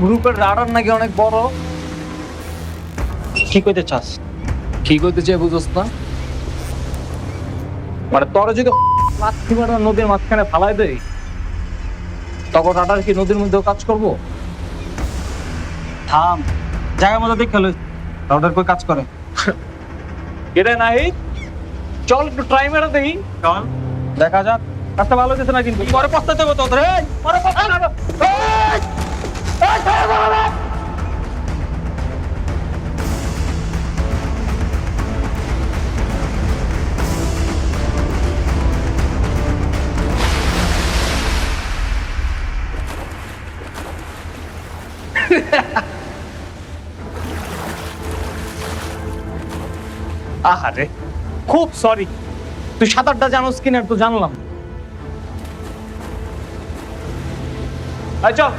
গ্রুপের রাডার নাকি অনেক বড়। কি কইতে চাস? কি করতে চাই বুঝোস না? মানে তোরা যদি লাথি মারা নদীর মাঝখানে ফালাই দেয়, তখন রাডার কি নদীর মধ্যেও কাজ করবো? থাম, জায়গা মতো দেখে লই রাউডার কই কাজ করে। এটা নাই, চল একটু ট্রাই মেরে দেখি। চল দেখা যাক। কাজটা ভালো হইতেছে না কিন্তু পরে পস্তাতে হবে তোদের। এই পরে পস্তাতে হবে। আহারে, খুব সরি। তুই সাঁতারটা জানোস কিনা তো জানলাম। চল।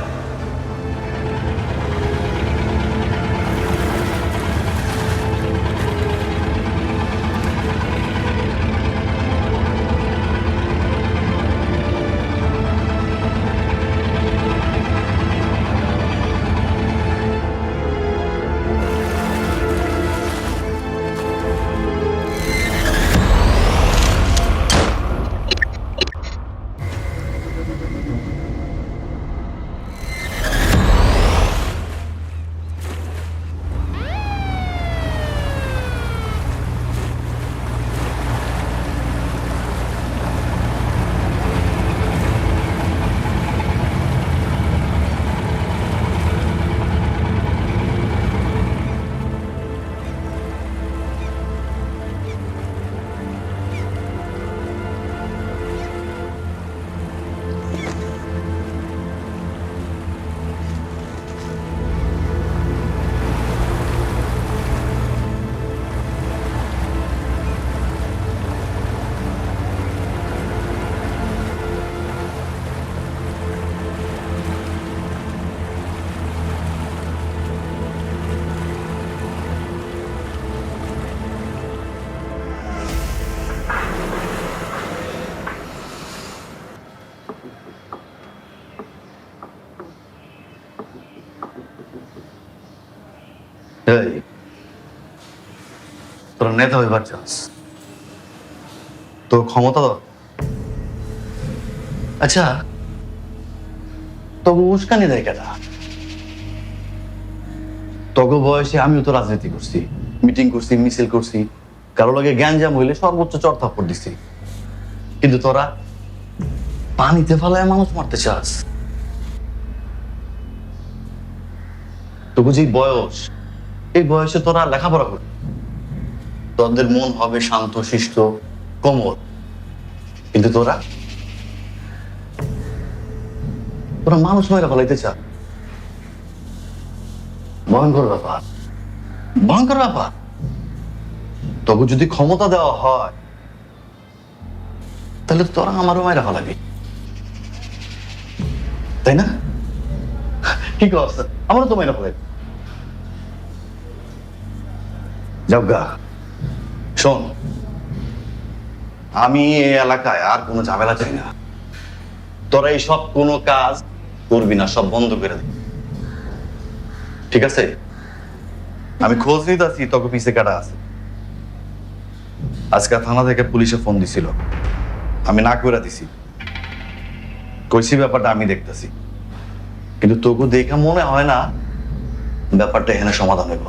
এই তোরা নেতা হইবার চাস, তোর ক্ষমতা দাও। আচ্ছা, তবু উস্কানি দেয় কেটা? তগো বয়সে আমিও তো রাজনীতি করছি, মিটিং করছি, মিছিল করছি, কারো লাগে গ্যাঞ্জাম হইলে সর্বোচ্চ চড়থাপ্পড় দিছি। কিন্তু তোরা পানিতে ফেলায় মানুষ মারতে চাস। তবু যে বয়স, এই বয়সে তোরা লেখাপড়া করবি, তোদের মন হবে শান্ত শিষ্ট কোমল। কিন্তু তোরা তোরা মানুষ মেয়েরা ফলাইতে চা। ভয়ঙ্কর ব্যাপার, ভয়ঙ্কর ব্যাপার। তবু যদি ক্ষমতা দেওয়া হয়, তাহলে তোরা আমারও মায়েরা ফলাবি, তাই না? কি কস? আমারও তো মায়েরা ফলাবি। যাওগা, শোন, আমি এই এলাকায় আর কোনো ঝামেলা চাই না। তোরা এই সব কোনো কাজ করবি না, সব বন্ধ করে দিবি, ঠিক আছে? আমি খোঁজ নিতেছি তোকে পিছে কাটা আছে। আজকে থানা থেকে পুলিশে ফোন দিছিল, আমি না করে দিছি, কইছি ব্যাপারটা আমি দেখতেছি। কিন্তু তোকে দেখে মনে হয় না ব্যাপারটা এখানে সমাধান হইব।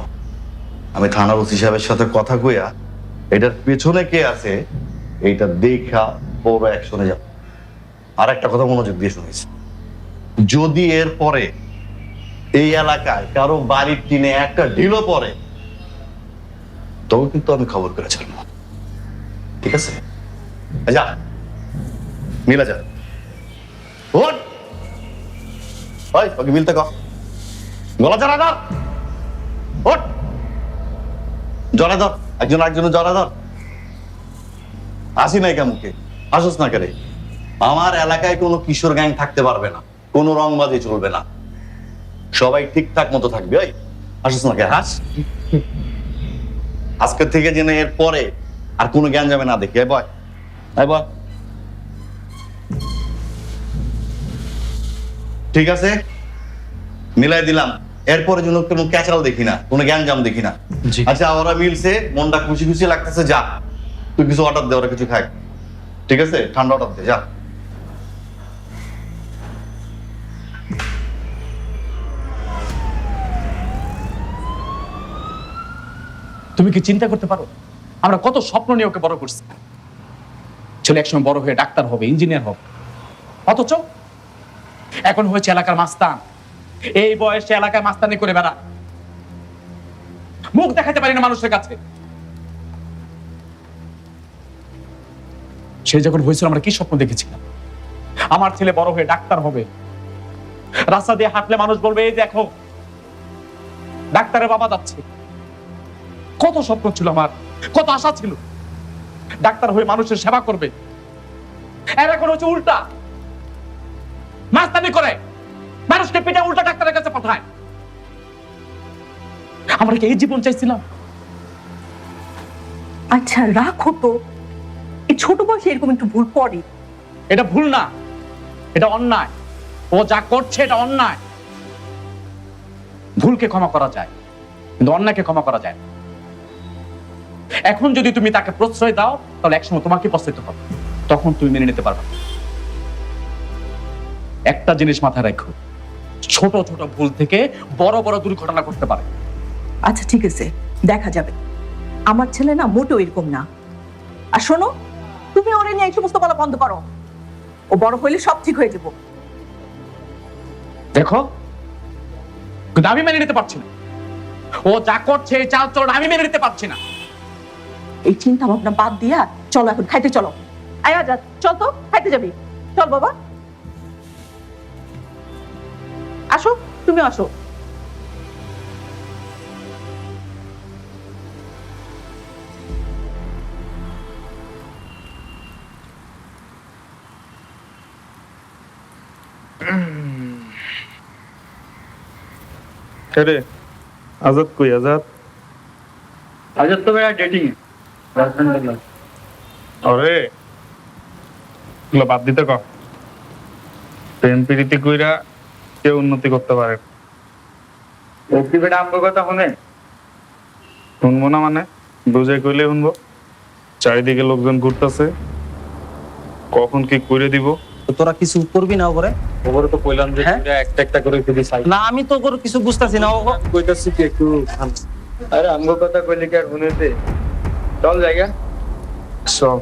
আমি থানার ওসি সাহেবের সাথে কথা কইয়া এটার পেছনে কে আছে এইটা দেখা বড় অ্যাকশনে যাব। আর একটা কথা মনোযোগ দিয়ে শুনিস, যদি এর পরে এই এলাকায় কারো বাড়ির টিনে একটা ঢিলও পড়ে, তবে কিন্তু আমি খবর করে ছাড়বো, ঠিক আছে? যা মিলা যা, ওঠ ভাই, ওকে মিলতে কর, গলা জড়া ধর, ওঠ, জড়া ধর, একজন একজনের জড়া ধর। হাসি নাই কে মুখে, হাসোস না কেরে? আমার এলাকায় কোনো কিশোর গ্যাং থাকতে পারবে না, কোনো রংবাজি চলবে না, সবাই ঠিকঠাক মতো থাকবে। ওই আসিস না কে হাস, আজকের থেকে যেন এর পরে আর কোনো জ্ঞান যাবে না দেখি। বয় বয়, ঠিক আছে মিলাই দিলাম। এরপরে যেন কোনো ক্যাচাল দেখি না, কোনো জ্ঞানজাম দেখি না। আচ্ছা ওরা মিলছে, মনটা খুশি খুশি লাগতেছে, যা তুই কিছু অর্ডার দে, ওরা কিছু খায়, ঠিক আছে? ঠান্ডা অর্ডার দে, যা। তুমি কি চিন্তা করতে পারো আমরা কত স্বপ্ন নিয়ে ওকে বড় করছি? ছেলে একসময় বড় হয়ে ডাক্তার হবে, ইঞ্জিনিয়ার হবে, অথচ এখন হয়েছে এলাকার মাস্তান। এই বয়সে এলাকার মাস্তানি করে বেড়া, মুখ দেখাতে পারি না মানুষের কাছে। সে যখন হয়েছিল আমরা কি স্বপ্ন দেখেছিলাম? আমার ছেলে বড় হয়ে ডাক্তার হবে, রাস্তা দিয়ে হাঁটলে মানুষ বলবে এই দেখো ডাক্তারের বাবা যাচ্ছে। কত স্বপ্ন ছিল আমার, কত আশা ছিল ডাক্তার হয়ে মানুষের সেবা করবে। এর এখন হচ্ছে উল্টা, মাস্তানি করে মানুষকে পেটে উল্টা ডাক্তারের কাছে পাঠায়। আমরা কি এই জীবন চাইছিলাম? আচ্ছা রাখো তো, এই ছোট বয়সে এরকম একটু ভুল পড়ে। এটা ভুল না, এটা অন্যায়। ও যা করছে এটা অন্যায়। ভুলকে ক্ষমা করা যায় কিন্তু অন্যায়কে ক্ষমা করা যায় না। এখন যদি তুমি তাকে প্রশ্রয় দাও তাহলে একসময় তোমাকে পস্তাইতে হবে, তখন তুমি মেনে নিতে পারবে। একটা জিনিস মাথায় রাখো, ছোট ছোট ভুল থেকে বড় বড় দুর্ঘটনা ঘটতে পারে। আচ্ছা ঠিক আছে, দেখা যাবে। আমার ছেলে না মোটেও এরকম না। আর শোনো, তুমি ওরে নিয়ে এই সমস্ত বলা বন্ধ করো। ও বড় হইলে সব ঠিক হয়ে যাবো। দেখো কিন্তু আমি মেনে নিতে পারছি না। ও যা করছে এই চাল চলন আমি মেনে নিতে পারছি না। এই চিন্তা ভাবনা বাদ দিয়া চলো এখন খাইতে চলো। আয় আজাদ, চল তো খাইতে যাবি, চল বাবা। আসো, তুমি আসো। রে আজাদ কই? আজাদ আজ তো মেরা ডেটিং আরে এগুলো বাদ দিতে কর। প্রেম প্রীতি কইরা কেউ উন্নতি করতে পারে না। ও কি বেটা আমগো কথা শুনে? শুনবো না মানে? বুঝে কইলে শুনবো। চারিদিকে লোকজন ঘুরতেছে, কখন কি করে দিব। তো তোরা কিছু করবি না ওপরে? ওপরে তো কইলাম যে হ্যাঁ? পুরা একটা একটা করে ফিরি চাই না আমি তো ওপরে কিছু বুঝতেছি না। কইতাছি কি একটু আরে আমগো কথা কইলে কি আর শুনেতে? চল জায়গা সব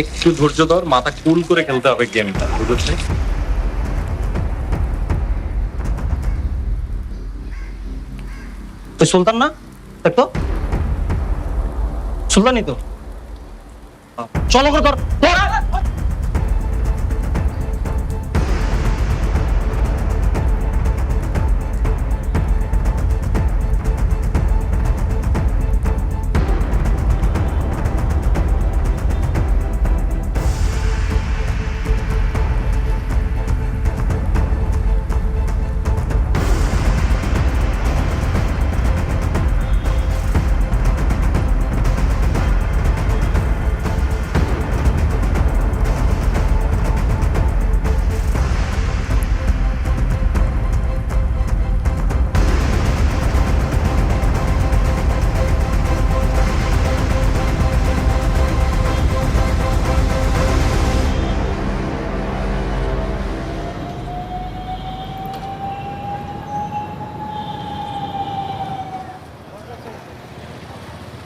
একটু ধৈর্য ধর, মাথা কুল করে খেলতে হবে গেমটা, বুঝছিস? তুই সুলতান না? দেখ তো সুলতানই তো। চলো করে ধর।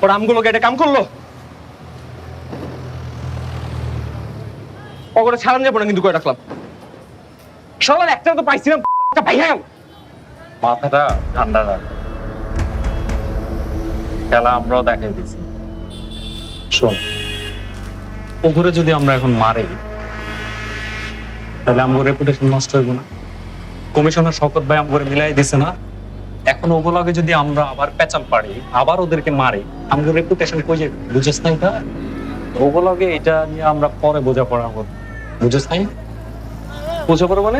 ওর আমগুলো এটা কাম করলো, ওগুলো ছাড়ান যাবো না কিন্তু করে রাখলাম। সবার একটা তো পাইছিলাম, ভাইয়া মাথাটা ঠান্ডা রাখ, খেলা আমরাও দেখাই দিছি। শোন, ওগুলো যদি আমরা এখন মারি তাহলে আমার রেপুটেশন নষ্ট হইব না? কমিশনার শওকত ভাই আমাকে মিলাই দিছে না, এখন ওগুলোকে যদি আমরা আবার পেঁচাল পাড়ি, আবার ওদেরকে মারি, আমাদের রেপুটেশন কই যাবে? বুঝেছ না এটা? ওগুলোকে এটা নিয়ে আমরা পরে বোঝাপড়া করব, বুঝেছ নাই? বোঝাপড়া মানে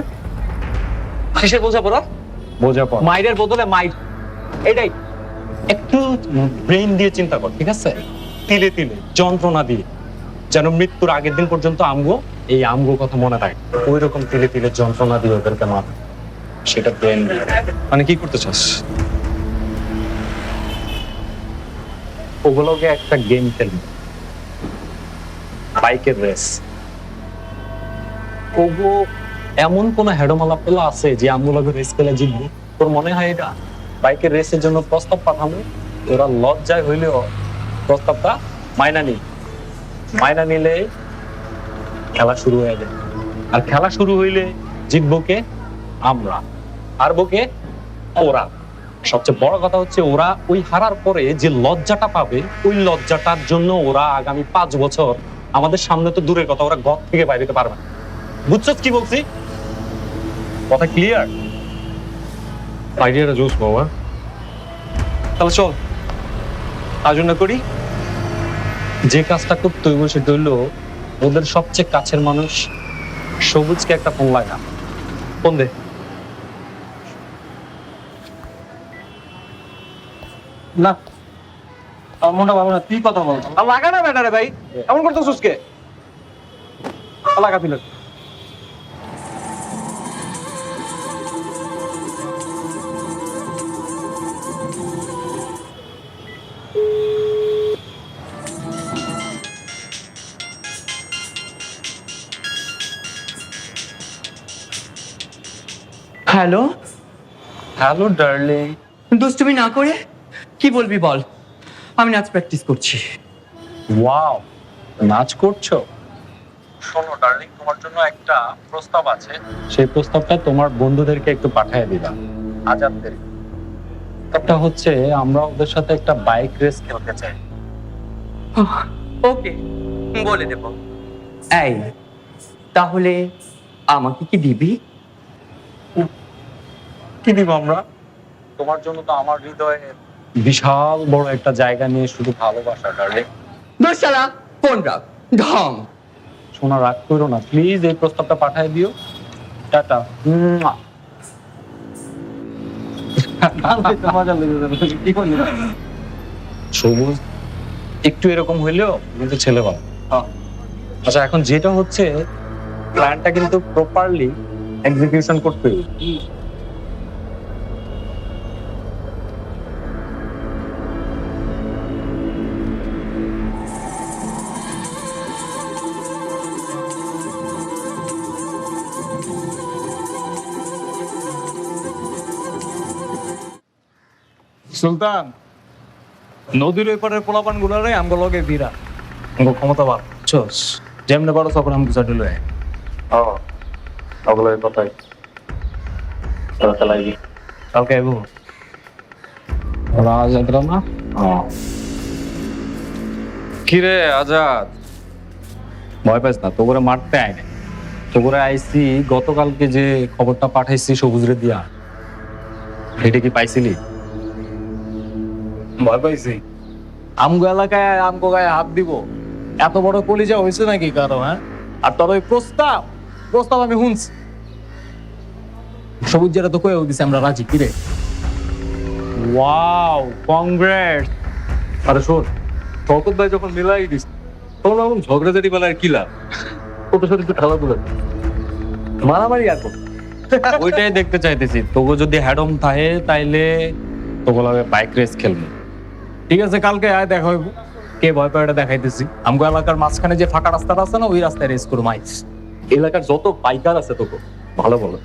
কিসের বোঝাপড়া? বোঝাপড়া মাইরের বদলে মাইর, এটাই। একটু ব্রেন দিয়ে চিন্তা কর, ঠিক আছে? তিলে তিলে যন্ত্রণা দিয়ে, যেন মৃত্যুর আগের দিন পর্যন্ত এই আমগো কথা মনে থাকে, ওই রকম তিলে তিলে যন্ত্রণা দিয়ে ওদেরকে মার, সেটা ব্রেন দিয়ে। মানে কি করতে চাস? ওগুলোকে একটা গেম খেলবে, বাইকের রেস। ওগো এমন কোন হেডমালা পেলা আছে যে আমগুলোকে রেস পেলে জিতবো? তোর মনে হয় এটা? বাইকের রেসের জন্য প্রস্তাব পাঠানো, ওরা লজ্জায় হইলেও প্রস্তাবটা মাইনা নিলে খেলা শুরু হয়ে যায়। আর খেলা শুরু হইলে জিতবো কে? আমরা। হারবো কে? ওরা। সবচেয়ে বড় কথা হচ্ছে, ওরা ওই হারার পরে যে লজ্জাটা পাবে, ওই লজ্জাটার জন্য ওরা আগামী 5 বছর আমাদের সামনে তো দূরের কথা, ওরা ঘর থেকে বাইরে যেতে পারবে না। বুঝছস কি বলছি? কথা ক্লিয়ার? আইডিয়াটা জোস বাবা। তাহলে চল আয়োজন করি। যে কাজটা করতে হইব সেটা হইলো, ওদের সবচেয়ে কাছের মানুষ সবুজকে একটা ফোন লাগা। ফোন দে। না, আমার মনটা ভালো না, তুই কথা বল। আর লাগা না ব্যাটারে ভাই, এমন করতেছিস কে? লাগা দিল। Hello, hello darling. দুষ্টুমি না করে কি বলবি বল। আমি নাচ প্র্যাকটিস করছি। ওয়াও, নাচ করছো? শোনো ডার্লিং, তোমার জন্য একটা প্রস্তাব আছে। সেই প্রস্তাবটা তোমার বন্ধুদেরকে একটু পাঠিয়ে দিবা, আজাদদের। প্রস্তাবটা হচ্ছে, আমরা ওদের সাথে একটা বাইক রেস খেলতে চাই। ওকে, বলে দেব। এই, তাহলে আমাকে কি দিবি? কি দিব আমরা? তোমার জন্য তো আমার হৃদয়ে বিশাল বড় একটা জায়গা নিয়ে শুধু ভালোবাসা ডার্লিং। দোস্তালা ফোন রাখ, ঢং। শোনা, রাগ করো না প্লিজ, এই প্রস্তাবটা পাঠিয়ে দিও। টাটা। মজা লেগে কি করলি? সবুজ একটু এরকম হইলেও কিন্তু ছেলে ভালো। আচ্ছা, এখন যেটা হচ্ছে, প্ল্যানটা কিন্তু প্রপারলি এক্সিকিউশন করতে হবে। সুলতান, নদীর ওই পারের পোলাপান গুলারে আমগো লগে ভিড়া, আমগো ক্ষমতা বাড় চস, যেমনে পারো তখন আমি গুছাটি লয়ে। ওগুলো কথাই চালাইবি। কালকে আইবো রাজাদরা না? কিরে আজাদ, ভয় পাইস না, তোরে মারতে আয় না। তোরে আইছি গতকালকে যে খবরটা পাঠাইছি সবুজরে দিয়া, এটা কি পাইছিলি? ভয় পাইছি। আমগো এলাকায় আমগো গায়ে হাত দিব, এত বড় কলিজা হয়েছে নাকি কারো? হ্যাঁ, আর তোর ওই প্রস্তাব আমি শুনছি। সবুজ যেটা তো কয়েও দিছে, আমরা রাজি। কিরে? ওয়াও, কংগ্রেস। আরে শোন, শওকত ভাই যখন মিলাই দিস তখন এখন ঝগড়াঝাটি বেলায় কি লাভ? ওটার সাথে একটু খেলাধুলা মারামারি আর কর। ওইটাই দেখতে চাইতেছি। তোকে যদি হ্যাডম থাকে তাইলে তোকে লাগে বাইক রেস খেলবো। ঠিক আছে, কালকে আয়, দেখা হইব। কে ভয় পায় এটা দেখাইতেছি। আমগো এলাকার মাঝখানে যে ফাঁকা রাস্তাটা আছে না, ওই রাস্তায় রেস করো মাইস। এলাকার যত বাইকার আছে তোকে ভালো বলো,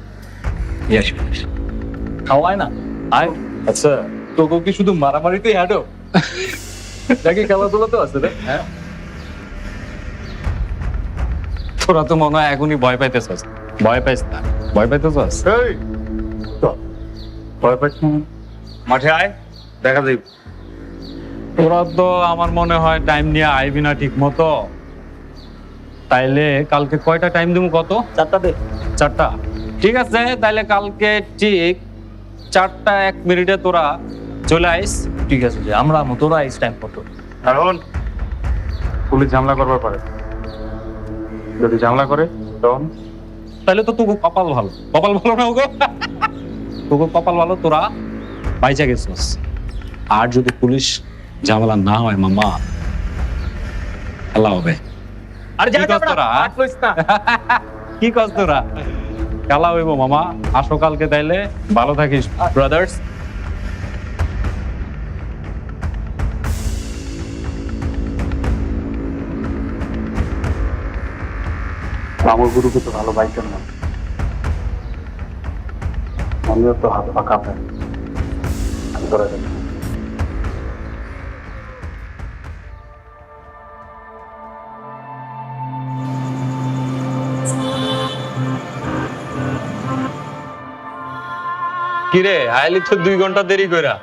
খাওয়ায় না আয়। আচ্ছা, তোকে কি শুধু মারামারিতেই হাঁটো নাকি খেলাধুলা তো আছে রে? হ্যাঁ, তোরা তো মনে হয় এখনই ভয় পাইতেছস। ভয় পাইস না, ভয় পাইতেছস। এই চল, ভয় পাইছ না? মাঠে আয়, দেখা যাইব। তোরা তো আমার মনে হয় টাইম নিয়ে আইবি না ঠিক মতো। তাইলে কালকে কয়টা টাইম দিব? কত? 4টা দে। 4টা। ঠিক আছে, তাইলে কালকে ঠিক 4টা 1 মিনিটে তোরা চলে আইস। ঠিক আছে যে আমরা তোরা আইস টাইম মতো। কারণ পুলিশ ঝামেলা করবার পারে, যদি ঝামেলা করে তখন তাহলে তো তোকে কপাল ভালো। কপাল ভালো না ওগো? তোকে কপাল ভালো, তোরা বাইচা গেছিস। আর যদি পুলিশ ঝামেলা না হয় মামা, খেলা হবে। আরে কি কস তোরা? কি কস তোরা? খেলা হইব মামা। আসো কালকে, তাইলে ভালো থাকিস ব্রাদার্স। আমার গুরুকে তো ভালো বাইকের না, আমিও তো হাত পা কাঁপে। আমি ধরে যাচ্ছি। কিরে আইলি তো 2 ঘন্টা দেরি কইরা।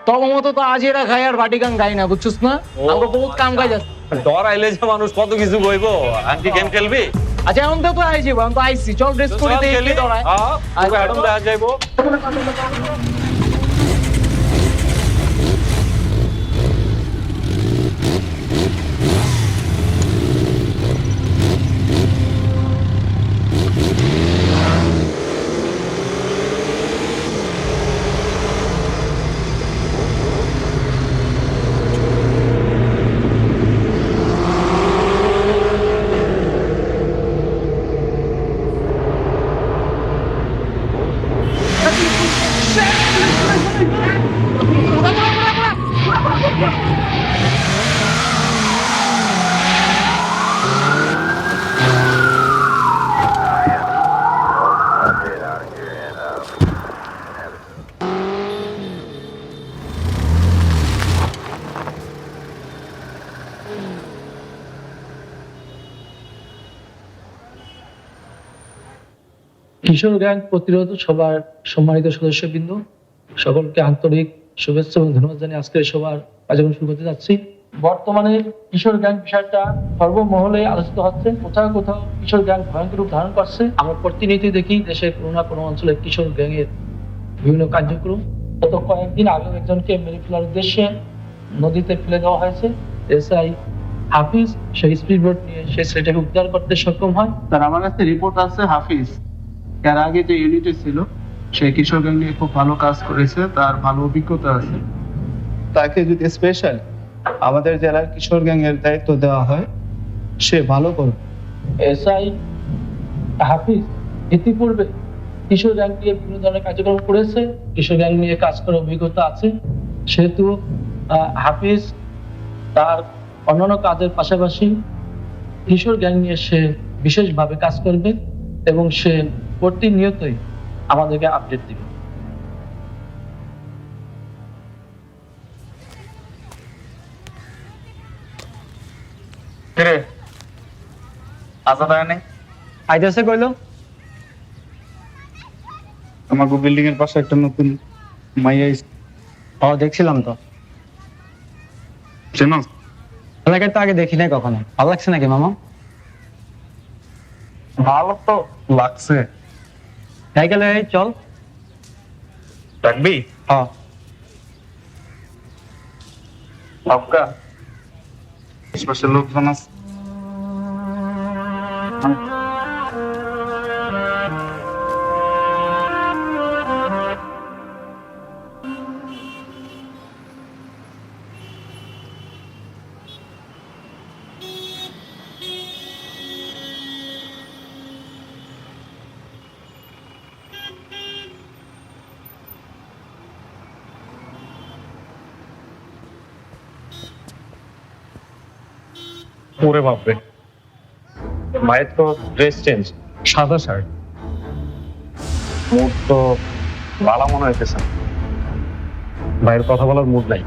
তব মতো তো আজ এরা খাই আর বাটি গান গাই না, বুঝছিস না? আমরা বহুত কাম কাজ আছে। ডর আইলে যে মানুষ কত কিছু কইবো। আন্টি গেম খেলবি? আচ্ছা এখন তো আইছি, আমি তো আইছি। চল ড্রেস করে দেই কি দরায়। তোকে এখন দেখা যাইবো। কিশোর গ্যাং প্রতিরোধ সভার সম্মানিত সদস্যবৃন্দ, সকলকে আন্তরিক শুভেচ্ছা এবং ধন্যবাদ জানিয়ে আজকে সবার কার্যক্রম শুরু করতে যাচ্ছি। বর্তমানে কিশোর গ্যাং বিষয়টা সর্বমহলে আলোচিত হচ্ছে। কোথাও কোথাও কিশোর গ্যাং ভয়ঙ্কর রূপ ধারণ করছে। আমরা প্রতিনিয়ত দেখি দেশের কোনো না কোনো অঞ্চলে কিশোর গ্যাং এর বিভিন্ন কার্যক্রম। গত কয়েকদিন আগেও একজনকে মেরে ফেলার উদ্দেশ্যে নদীতে ফেলে দেওয়া হয়েছে। এসআই হাফিজ সেই স্পিড বোট নিয়ে সেই ছেলেটাকে উদ্ধার করতে সক্ষম হয়। স্যার, আমার কাছে রিপোর্ট আছে হাফিজ এর আগে যে ইউনিটে ছিল সে কিশোর গ্যাং নিয়ে খুব ভালো কাজ করেছে, তার ভালো অভিজ্ঞতা আছে। তাকে যদি স্পেশাল আমাদের জেলার কিশোর গ্যাং এর দায়িত্ব দেওয়া হয় সে ভালো করবে। এসআই হাফিজ ইতিপূর্বে কিশোর গ্যাং নিয়ে বিভিন্ন ধরনের কার্যক্রম করেছে, কিশোর গ্যাং নিয়ে কাজ করার অভিজ্ঞতা আছে। সেহেতু হাফিজ তার অন্যান্য কাজের পাশাপাশি কিশোর গ্যাং নিয়ে সে বিশেষভাবে কাজ করবে এবং সে প্রতিনিয়তই আমাদেরকে আপডেট দিবে। কিরে আজাদ আয় নাই? আইতাছে কইলো। আমাকে বিল্ডিং এর পাশে একটা নতুন মাইয়া দেখছিলাম তো। চেনো? এলাকায় তো আগে দেখি নাই কখনো। ভালো লাগছে নাকি মামা? ভালো তো লাগছে। তাই গেলে চল। ডাকবি? হ্যাঁ। আপকা আশপাশের লোকজন আছে? ওরে বাপরে, মায়ের তো ড্রেস চেঞ্জ, সাদা শার্ট। মুড তো ভালো মনে হইতেছে। ভাইয়ের কথা বলার মুড নাই।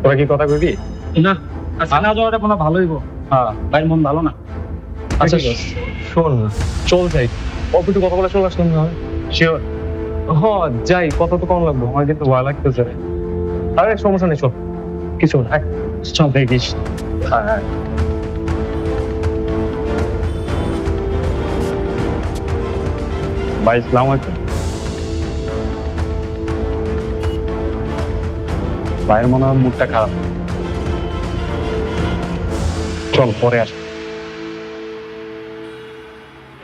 তোরা কি কথা কইবি? না, আচ্ছা না যাওয়াটা কোনো ভালোই গো। হ্যাঁ, ভাইয়ের মন ভালো না। আচ্ছা শোন, চল যাই। অল্প একটু কথা বলে চলে আসলাম না? শিওর? হ্যাঁ যাই, কথা তো কম লাগবে। আমার কিন্তু ভয় লাগতেছে। আরে সমস্যা নেই, চল কিছু না, চল দেখিস। ভাই ইসলাম আলাইকুম। ভাইয়ের মনে হয় মুডটা খারাপ, চল পরে আস।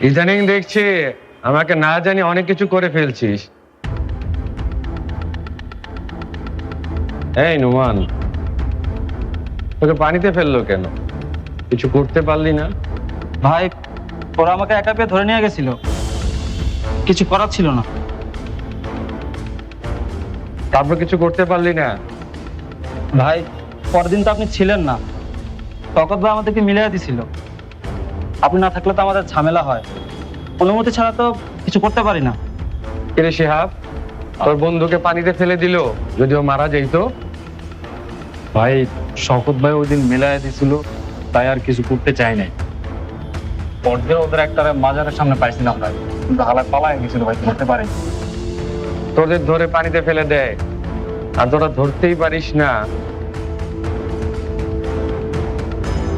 ইদানিং দেখছি আমাকে না জানি অনেক কিছু করে ফেলছিস। এই নুমান, তোকে পানিতে ফেললো কেন? কিছু করতে পারলি না? ভাই ওরা আমাকে একা পেয়ে ধরে নিয়ে গেছিল, কিছু করার ছিল না। তারপর কিছু করতে পারলি না? ভাই পরের দিন তো আপনি ছিলেন না, তখন ভাই আমাদেরকে মিলিয়ে দিছিল। আপনি না থাকলে তো আমাদের ঝামেলা হয়, অনুমতি ছাড়া তো কিছু করতে পারি না। কিরে শিহাব, তোর বন্ধুকে পানিতে ফেলে দিল, যদি ও মারা যাইতো? ভাই শওকত ভাই ওই দিন মেলায় দিছিল, তাই আর কিছু করতে চাই নাই। পরদিন ওদের একটা মাজারের সামনে পাইছিলাম ভাই, কিন্তু হালায় পালায় গেছিল ভাই, করতে পারি। তোদের ধরে পানিতে ফেলে দেয় আর তোরা ধরতেই পারিস না।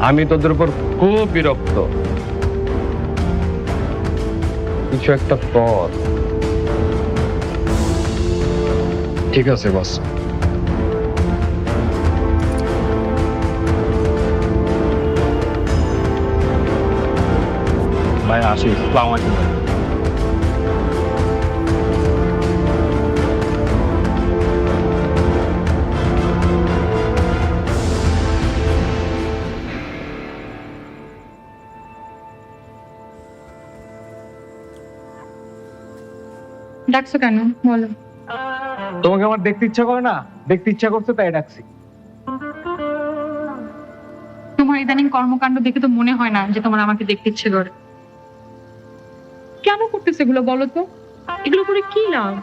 আমি তোদের উপর খুব বিরক্ত, কিছু একটা কর। ঠিক আছে বস। ভাই আসি, আসসালামু আলাইকুম ভাই। ডাকছো কেন বলো? তোমাকে আমার দেখতে ইচ্ছা করে না? দেখতে ইচ্ছা করছে তাই ডাকছি। তোমার ইদানিং কর্মকাণ্ড দেখে তো মনে হয় না যে তোমার আমাকে দেখতে ইচ্ছে করে। কেন করতেছে এগুলো বলো তো? এগুলো করে কি লাভ?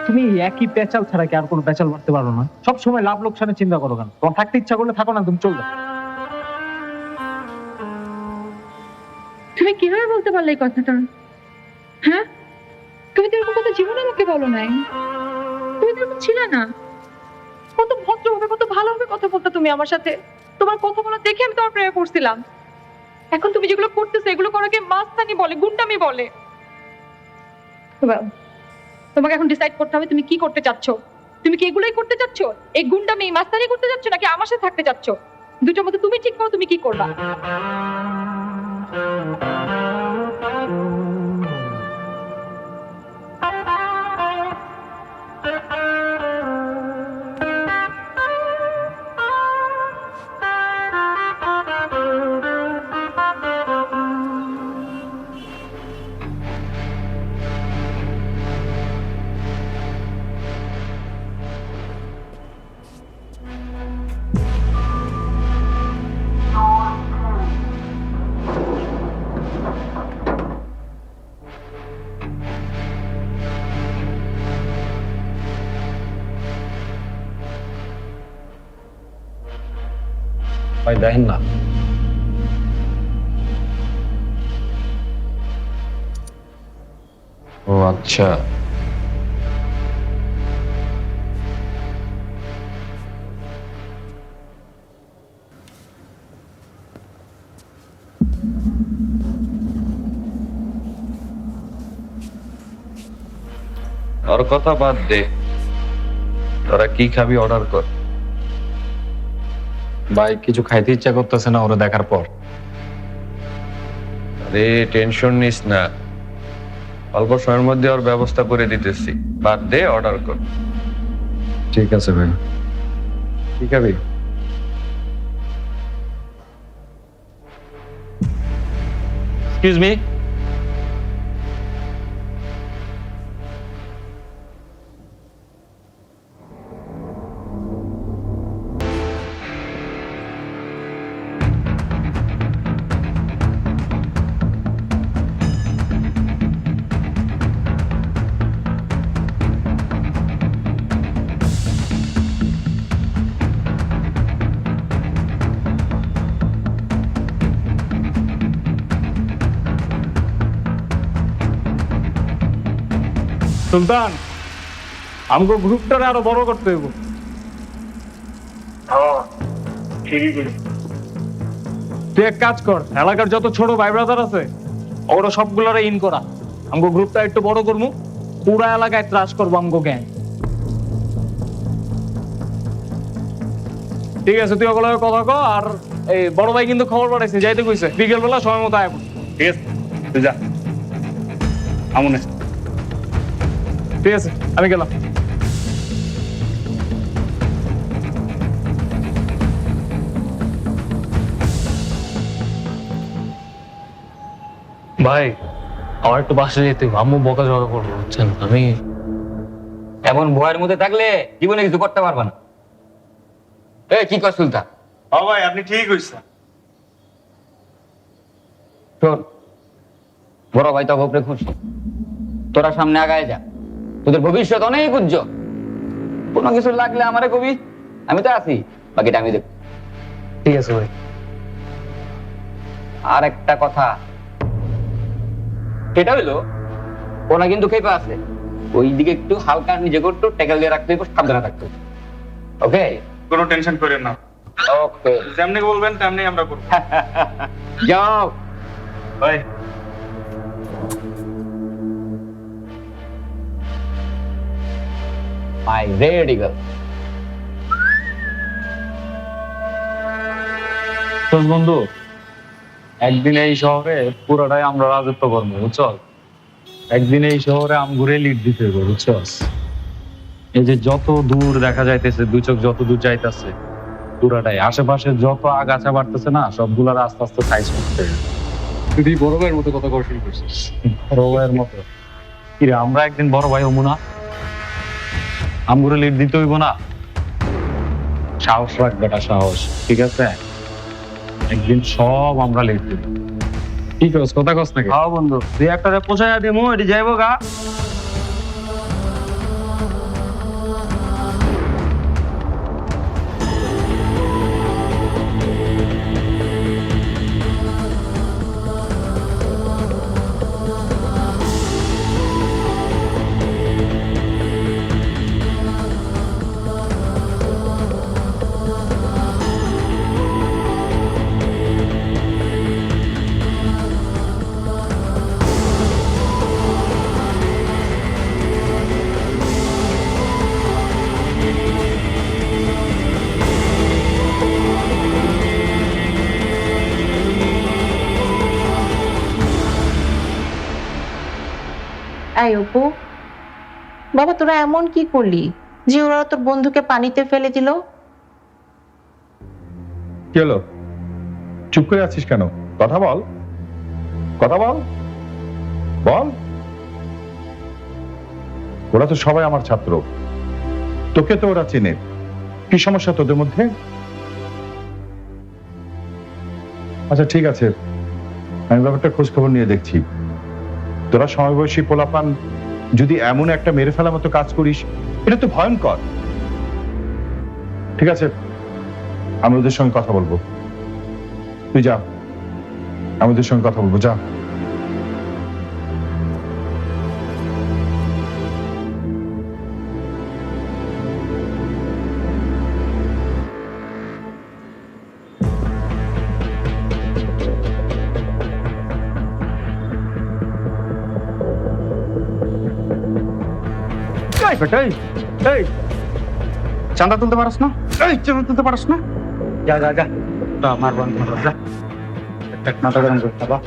তুমি একই পেঁচাল ছাড়া কি আর কোনো পেঁচাল মারতে পারো না? সব সময় লাভ লোকসানের চিন্তা করো কেন? তোমার থাকতে ইচ্ছা করলে থাকো না, তুমি চলবে। তুমি কিভাবে বলতে পারলে এই কথাটা? হ্যাঁ, তুমি তো এরকম কথা জীবনে আমাকে বলো নাই। তুমি তো এরকম ছিলে না। কত ভদ্র হবে, কত ভালোভাবে কথা বলতে তুমি আমার সাথে। তোমার কথাগুলো দেখে আমি তোমার প্রেমে পড়ছিলাম। এখন তুমি যেগুলো করতেছো এগুলো করাকে মাস্তানি বলে, গুন্ডামি বলে। তোমাকে এখন ডিসাইড করতে হবে তুমি কি করতে চাচ্ছ। তুমি কি এগুলোই করতে চাচ্ছ? এই গুন্ডামি মাস্তানি করতে চাচ্ছ নাকি আমার সাথে থাকতে চাচ্ছ? দুটোর মধ্যে তুমি ঠিক করো তুমি কি করবা। ভাই দেখেন না, ও আচ্ছা, ওর কথা বাদ দে, তোরা কি খাবি অর্ডার কর। ভাই কিছু খাইতে ইচ্ছা করতেছে না ওরা দেখার পর। আরে টেনশন নিস না, অল্প সময়ের মধ্যে ওর ব্যবস্থা করে দিতেছি, বাদ দে, অর্ডার কর। ঠিক আছে ভাই। কি খাবি? এক্সকিউজ মি, সুলতান, আমগো গ্রুপটারে আরো বড় করতে হইব। তুই এক কাজ কর, এলাকার যত ছোট ভাই ব্রাদার আছে ওরা সবগুলোরে ইন করা, আমগো গ্রুপটা একটু বড় করবো, পুরা এলাকায় ত্রাস করবো আমগো গ্যাং। ঠিক আছে, তুই ওগুলো কথা কো। আর এই বড় ভাই কিন্তু খবর পাঠাইছে, যাইতে কইছে বিকেল বেলা সময় মতো আয়। ঠিক আছে তুই যা, আমনে। ঠিক আছে, আমি গেলাম। ভাই আমার একটু বাসে যেতে হবে, আম্মু বকাঝকা করবো, বুঝছেন? আমি এমন ভয়ের মধ্যে থাকলে জীবনে কিছু করতে পারবা না। এ কি কর সুলতান? ও ভাই আপনি ঠিক কইছেন। শোন, বড় ভাই তো বাপরে খুশি, তোরা সামনে আগায় যা, তোদের ভবিষ্যৎ অনেক উজ্জ্বল। কোনো কিছু লাগলে আমারে কবি, আমি তো আছি, বাকিটা আমি দেখব। ঠিক আছে ভাই। আর একটা কথা, এটা হইলো ওনা কিন্তু খেপে আছে, ওই দিকে একটু হালকা নিজেকে একটু ট্যাকেল দিয়ে রাখতে হবে, সাবধানে থাকতে হবে। ওকে? কোনো টেনশন করেন না, ওকে, যেমনি বলবেন তেমনি আমরা করব। যাও ভাই। মাই রেডি গার্ল। বন্ধু, একদিন এই শহরে পুরোটাই আমরা রাজত্ব করবো, বুঝছো? একদিন এই শহরে আমগুরে লিড দিতে হবে, বুঝছো? এই যে যত দূর দেখা যাইতেছে, দুই চোখ যত দূর যাইতেছে, পুরাটাই আশেপাশে যত আগাছা বাড়তেছে না, সবগুলার আস্তে আস্তে সাইজ করতে হবে। তুই বড় ভাইয়ের মতো কথা কৌশল করছিস। বড় ভাইয়ের মতো কিরে, আমরা একদিন বড় ভাই হবো না? আমগুরে লিড দিতে হইব না? সাহস রাখ বেটা, সাহস। ঠিক আছে, একদিন সব আমরা লিড দিব। কি কস, কথা কস নাকি? হ্যাঁ বন্ধু, দুই একটা পোষায় দিমু, এটি যাইব গা। এই অপু, বাবা তোরা এমন কি করলি যে ওরা তোর বন্ধুকে পানিতে ফেলে দিল? কি হলো, চুপ করে আছিস কেন? কথা বল, কথা বল, বল। ওরা তো সবাই আমার ছাত্র, তোকে তো ওরা চেনে। কি সমস্যা তোদের মধ্যে? আচ্ছা ঠিক আছে, আমি ব্যাপারটা খোঁজ খবর নিয়ে দেখছি। তোরা সমবয়সী পোলাপান যদি এমন একটা মেরে ফেলার মতো কাজ করিস, এটা তো ভয়ঙ্কর। ঠিক আছে, আমি ওদের সঙ্গে কথা বলবো। তুই যা, আমি ওদের সঙ্গে কথা বলবো, যা। চাঁদা তুলতে পারস না? চাঁদা তুলতে পারস না? যা যা যা, আমার বন্ধু যা, একটা মাথা গরম করতে বা।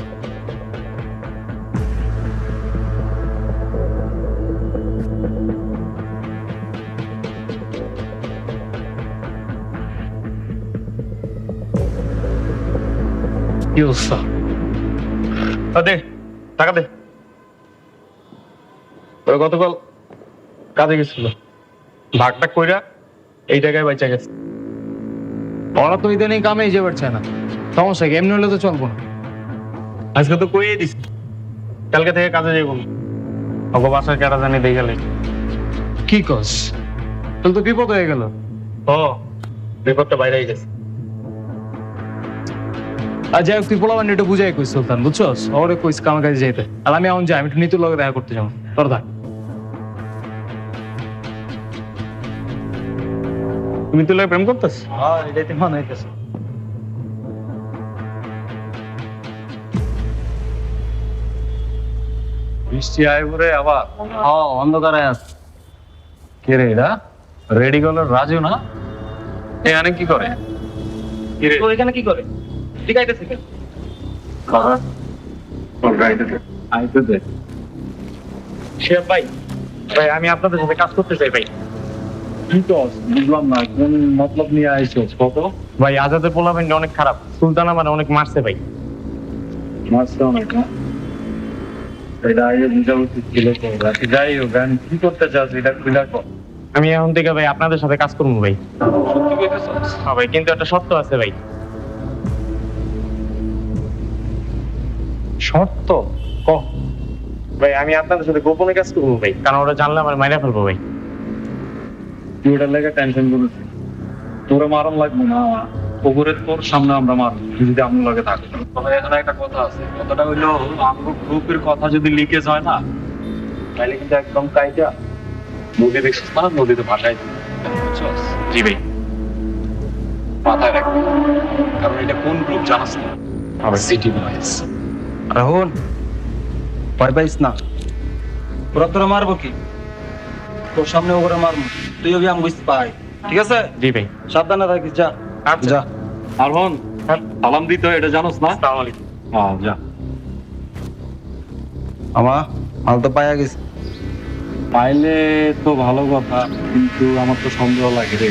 কি অবস্থা? দে টাকা দে। ওরা গতকাল কাজে গেছিল, ভাগটা কইরা এই টাকায় বাইচা গেছে। ওরা তো ইদানিং কামেই যে পারছে না, সমস্যা কি? এমনি হলে তো চলবো না। আজকে তো কইয়ে দিছি কালকে থেকে কাজে যাইব না। ওকে বাসায় কেটা জানি দিয়ে গেলে। কি কস? তাহলে তো বিপদ হয়ে গেল। ও, বিপদটা বাইরে গেছে। আর যাই হোক, তুই পোলাবান একটু বুঝাই কইস সুলতান, বুঝছস? ওরে কইস কামের কাজে যাইতে। আর আমি এখন যাই, আমি একটু নিতুর লগে দেখা করতে যাবো। তোর থাক। তুমি তো প্রেম করতেছ? হ্যাঁ এটাই তো মনে হইতেছে। বৃষ্টি আয় পরে আবার হ্যাঁ অন্ধকারে আছে। কে রে এরা? রেডি কলার রাজু না? এখানে কি করে? তো এখানে কি করে? ঠিক আইতেছে কেন? আইতে দে। শিহাব ভাই, ভাই আমি আপনাদের সাথে কাজ করতে চাই ভাই। কি তো বুঝলাম না, কোন মতলব নিয়ে আইছিস কত? ভাই আজাদের পোলাপাইনটা অনেক খারাপ, সুলতানা মানে অনেক মারছে ভাই। মাসটা অনেক না? এটা আগে বুঝা উচিত ছিল তো। রাতে যাই হোক, আমি কি করতে চাস এটা খুলে কর। আমি এখন থেকে ভাই আপনাদের সাথে কাজ করবো ভাই। সত্যি কইতেছস? হ্যাঁ ভাই, কিন্তু একটা শর্ত আছে ভাই। শর্ত? ক ভাই, আমি আপনাদের সাথে গোপনে কাজ করবো ভাই, কারণ ওরা জানলে আমার মাইরা ফেলবো ভাই। তুই ওটার লেগে টেনশন করেছিস? তোরা মারণ লাগবে না, পুকুরে তোর সামনে আমরা মারবো তুই যদি আমার লগে থাকিস। তবে এখানে একটা কথা আছে, কথাটা হইলো আমার গ্রুপের কথা যদি লিকেজ হয় না, তাহলে কিন্তু একদম কাইটা নদী দেখছিস না, নদীতে ভাসাই দিবি। বুঝছস? জি ভাই। মাথায় রাখবি, কারণ এটা কোন গ্রুপ জানাস না, আবার সিটি বয়েজ। রাহুল ভয় পাইস না, ওরা তোরা মারবো কি? তোর সামনে ওরা মারবো, তুই আমি বুঝতে পাই, ঠিক আছে? জি ভাই। সাবধানে থাকিস, যা। আচ্ছা। যা। আর হন, সালাম দিতে হয়, এটা জানোস না? আসসালামু আলাইকুম। হ্যাঁ যা। আমার মাল তো পাইয়া গেছে। পাইলে তো ভালো কথা, কিন্তু আমার তো সন্দেহ লাগে রে।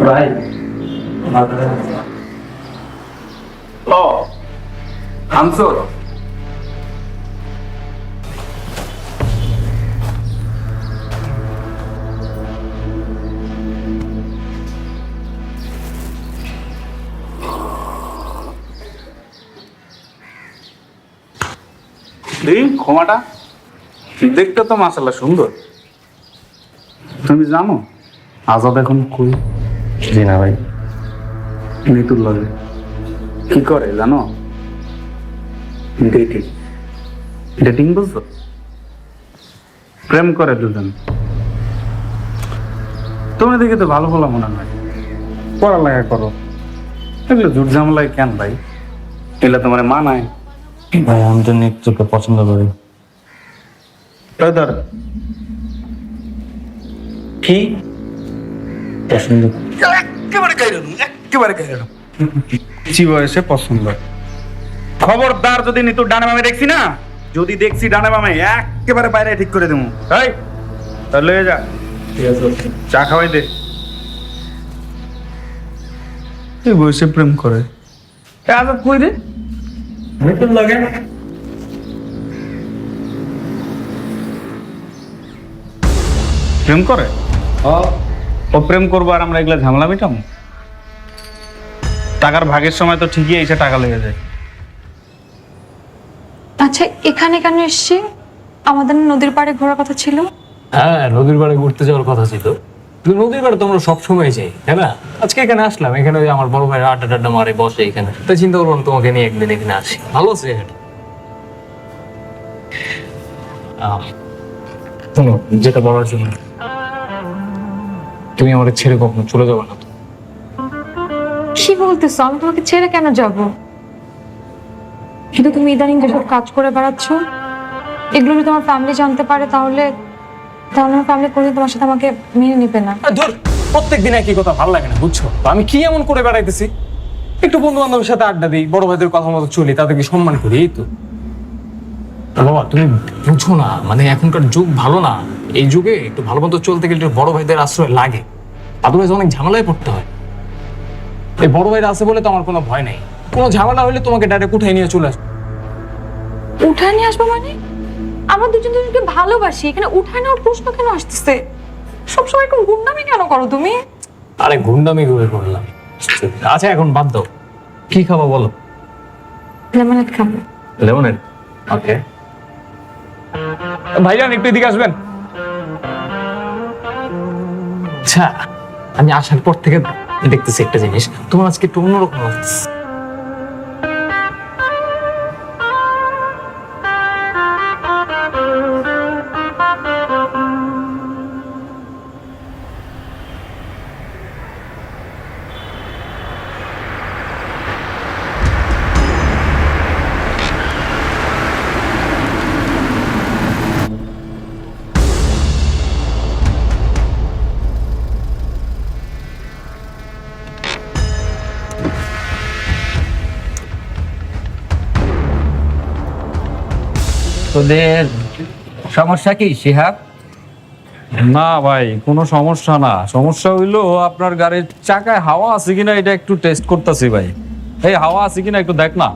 ভাই ও আনসার। ক্ষমাটা দেখতে তো মাশাআল্লাহ সুন্দর। তুমি জানো আজাদ এখন কই? জি না ভাই। নিতুর লগে কি করে জানো? ডেটিং। ডেটিং বুঝছো? প্রেম করে দুজন। তুমি দেখে তো ভালো ভালো মনে হয়, পড়ালেখা করো, এগুলো ঝুট ঝামেলায় কেন ভাই? এগুলো তোমার মানায়? ভাই আমি তো নৃত্যকে পছন্দ করি। ধর কি পছন্দ? একেবারে গাইরানো জি বয়সে পছন্দ। খবরদার যদি নিতুর ডানে বামে দেখছি না, যদি দেখছি ডানে বামে একেবারে বাইরে ঠিক করে দেবো। তাই তাহলে লয়ে যা, ঠিক আছে। চা খাওয়াই দে। এই বয়সে প্রেম করে আজাদ কই রে? নৃত্যর লাগে প্রেম করে? ও প্রেম করবো আর আমরা এগুলা ঝামেলা মিটাম? টাকার ভাগের সময় তো ঠিকই এসে টাকা লেগে যায়। আচ্ছা এখানে কেন এসছি? আমাদের নদীর পাড়ে ঘোরার কথা ছিল। হ্যাঁ, নদীর পাড়ে ঘুরতে যাওয়ার কথা ছিল। কিন্তু নদীর পাড়ে তো আমরা সবসময় যাই, তাই না? আজকে এখানে আসলাম, এখানে ওই আমার বড় ভাই আড্ডা টাড্ডা মারে বসে এখানে, তাই চিন্তা করলাম তোমাকে নিয়ে একদিন এখানে আসি। ভালো আছে এখানে? শোনো, যেটা বলার জন্য, তুমি আমাকে ছেড়ে কখনো চলে যাবে না তো? কি বলতেছো? আমি তোমাকে ছেড়ে কেন যাব? কিন্তু তুমি ইদানিং যেসব কাজ করে বেড়াচ্ছ, এগুলো যদি তোমার ফ্যামিলি জানতে পারে, তাহলে আমার ফ্যামিলি কোনোদিন তোমার সাথে আমাকে মেনে নিবে না। ধর, প্রত্যেকদিন একই কথা ভালো লাগে না, বুঝছো? তো আমি কি এমন করে বেড়াইতেছি? একটু বন্ধু বান্ধবের সাথে আড্ডা দিই, বড় ভাইদের কথা মতো চলি, তাদেরকে সম্মান করি, এই তো। বাবা তুমি বুঝো না, মানে এখনকার যুগ ভালো না। এই যুগে একটু ভালো মতো চলতে গেলে একটু বড় ভাইদের আশ্রয় লাগে, আদারওয়াইজ অনেক ঝামেলায় পড়তে হয়। এই বড় ভাইরা আছে বলে তো আমার কোনো ভয় নেই। কোনো ঝামেলা হলে তোমাকে ডাইরেক্ট উঠাই নিয়ে চলে আসবে। উঠায় নিয়ে আসবো মানে? আমরা দুজন দুজনকে ভালোবাসি, এখানে উঠায় নেওয়ার প্রশ্ন কেন আসতেছে? সবসময় এরকম গুন্ডামি কেন করো তুমি? আরে গুন্ডামি করে করলাম। আচ্ছা এখন বাদ দাও, কি খাবো বলো? লেমনেড খাবো। লেমনেড? ওকে। ভাইজান একটু এদিকে আসবেন। আচ্ছা, আমি আসার পর থেকে দেখতেছি একটা জিনিস, তোমার আজকে একটু অন্যরকম লাগছে। তোদের সমস্যা কি শিহাব? না ভাই কোনো সমস্যা না, সমস্যা হইলো আপনার গাড়ির চাকায় হাওয়া আছে কিনা এটা একটু টেস্ট করতেছি ভাই। এই হাওয়া আছে কিনা একটু দেখ না।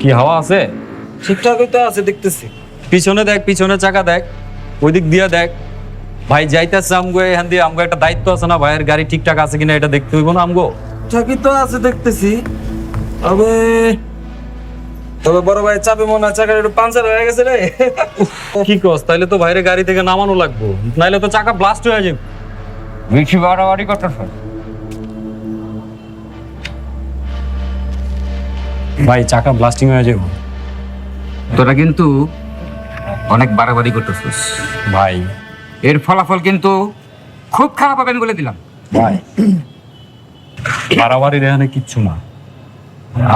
কি হাওয়া আছে? ঠিকঠাকই তো আছে দেখতেছি। পিছনে দেখ, পিছনে চাকা দেখ, ওই দিক দিয়ে দেখ। ভাই যাইতেছে আমগো এখান দিয়ে, আমগো একটা দায়িত্ব আছে না ভাইয়ের গাড়ি ঠিকঠাক আছে কিনা এটা দেখতে হইব না আমগো। ঠিকই তো আছে দেখতেছি। তবে তবে বড় ভাই চাপে মনে হয় চাকার একটু পাঞ্চার হয়ে গেছে রে। কি কস? তাইলে তো ভাইয়ের গাড়ি থেকে নামানো লাগবো, নাইলে তো চাকা ব্লাস্ট হয়ে যাবে। বেশি বাড়াবাড়ি করতেছ। ভাই চাকা ব্লাস্টিং হয়ে যাবে তোরা কিন্তু অনেক বাড়াবাড়ি করতেছিস ভাই। এর ফলাফল কিন্তু খুব খারাপ হবে আমি বলে দিলাম। ভাই বাড়াবাড়ির এখানে কিচ্ছু না,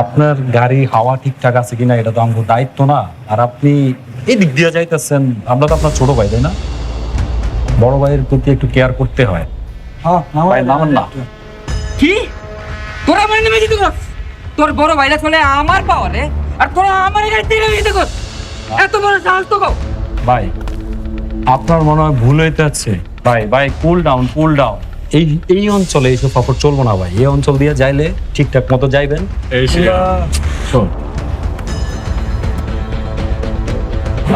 আপনার গাড়ি হাওয়া ঠিকঠাক আছে কিনা এটা তো আমাদের দায়িত্ব না। আর আপনি এই দিক দিয়ে যাইতেছেন, আমরা তো আপনার ছোট ভাই তাই না? বড় ভাইয়ের প্রতি একটু কেয়ার করতে হয়। ভাই নামান না। কি তোরা আমার নেমে যেতে কর? তোর বড় ভাইরা চলে আমার পাওয়ারে আর তোরা আমার গাড়িতে নেমে যেতে কর? এত বড় সাহস তো কও? ভাই আপনার মনে হয় ভুল হইতে আছে। ভাই ভাই কুল ডাউন, কুল ডাউন। এই এই অঞ্চলে এইসব সফর চলবো না ভাই। এই অঞ্চল দিয়ে যাইলে ঠিকঠাক মতো যাইবেন। শোন,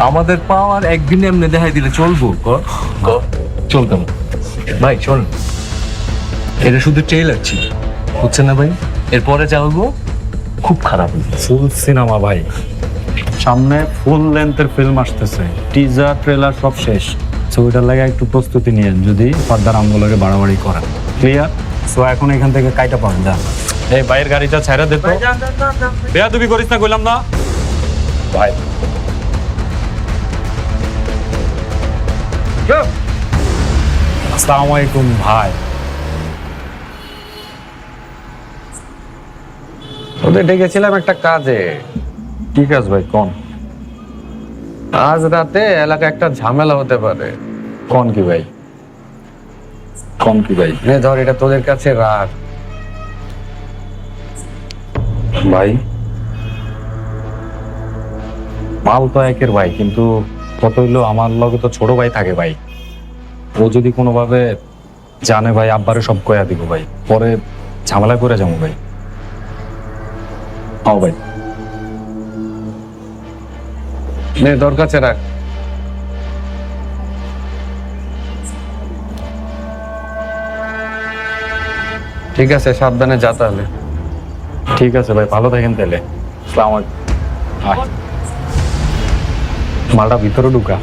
আমাদের পাওয়ার একদিন এমনি দেখাই দিলে চলবো? চলতো না ভাই। শোন, এটা শুধু ট্রেলার ছিল, হচ্ছে না ভাই। এরপরে চালবো খুব খারাপ ফুল সিনেমা ভাই, সামনে ফুল লেন্থের ফিল্ম আসতেছে, টিজার ট্রেলার সব শেষ। ছবিটার লাগে একটু প্রস্তুতি নিয়েন যদি ফার্দার আমগুলোকে বাড়াবাড়ি করেন। ক্লিয়ার? সো এখন এখান থেকে কাইটা পাবেন। যা এই বাইরের গাড়িটা ছাইড়া দে তো। বেয়াদবি করিস না কইলাম না ভাই। আসসালামু আলাইকুম ভাই। ওদের ডেকেছিলাম একটা কাজে। কি কাজ ভাই? কোন? আজ রাতে এলাকায় একটা ঝামেলা হতে পারে। কোন কি ভাই? কোন কি ভাই? নে ধর, এটা তোদের কাছে রাখ ভাই মাল তো একের ভাই, কিন্তু কত হইলো আমার লগে তো ছোট ভাই থাকে ভাই। ও যদি কোনোভাবে জানে ভাই, আব্বারে সব কয়া দিব ভাই, পরে ঝামেলা করে যাবো ভাই। হ্যাঁ ভাই। নে তোর কাছে রাখ। ঠিক আছে, সাবধানে যা তাহলে। ঠিক আছে ভাই, ভালো থাকেন তাহলে। আসসালামু আলাইকুম। আয়। মালটা ভিতরে ঢুকা।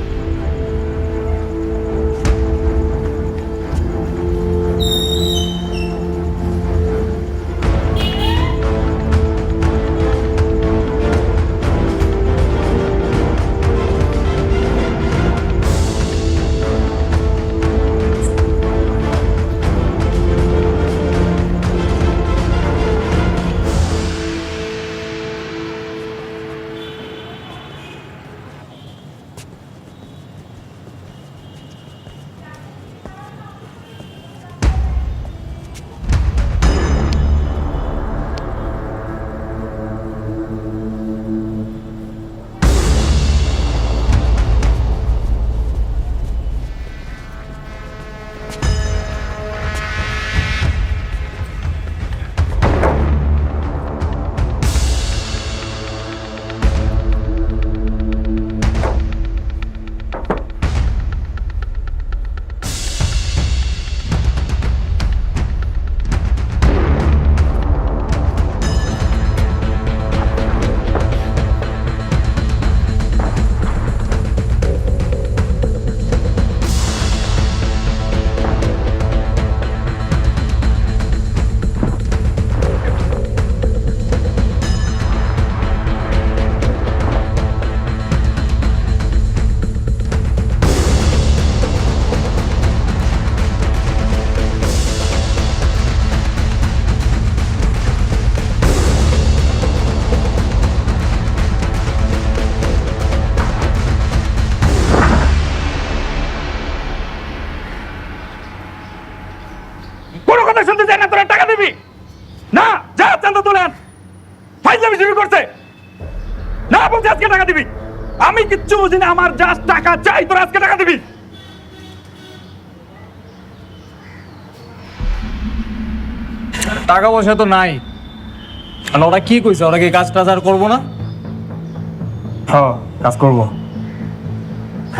বলছি আজকে টাকা দিবি। আমি কিচ্ছু বুঝি না, আমার জাস্ট টাকা চাই, তোর আজকে টাকা দিবি। টাকা পয়সা তো নাই, আর ওরা কি কইছে, ওরা কি কাজ টাজ আর করবো না? হ্যাঁ কাজ করবো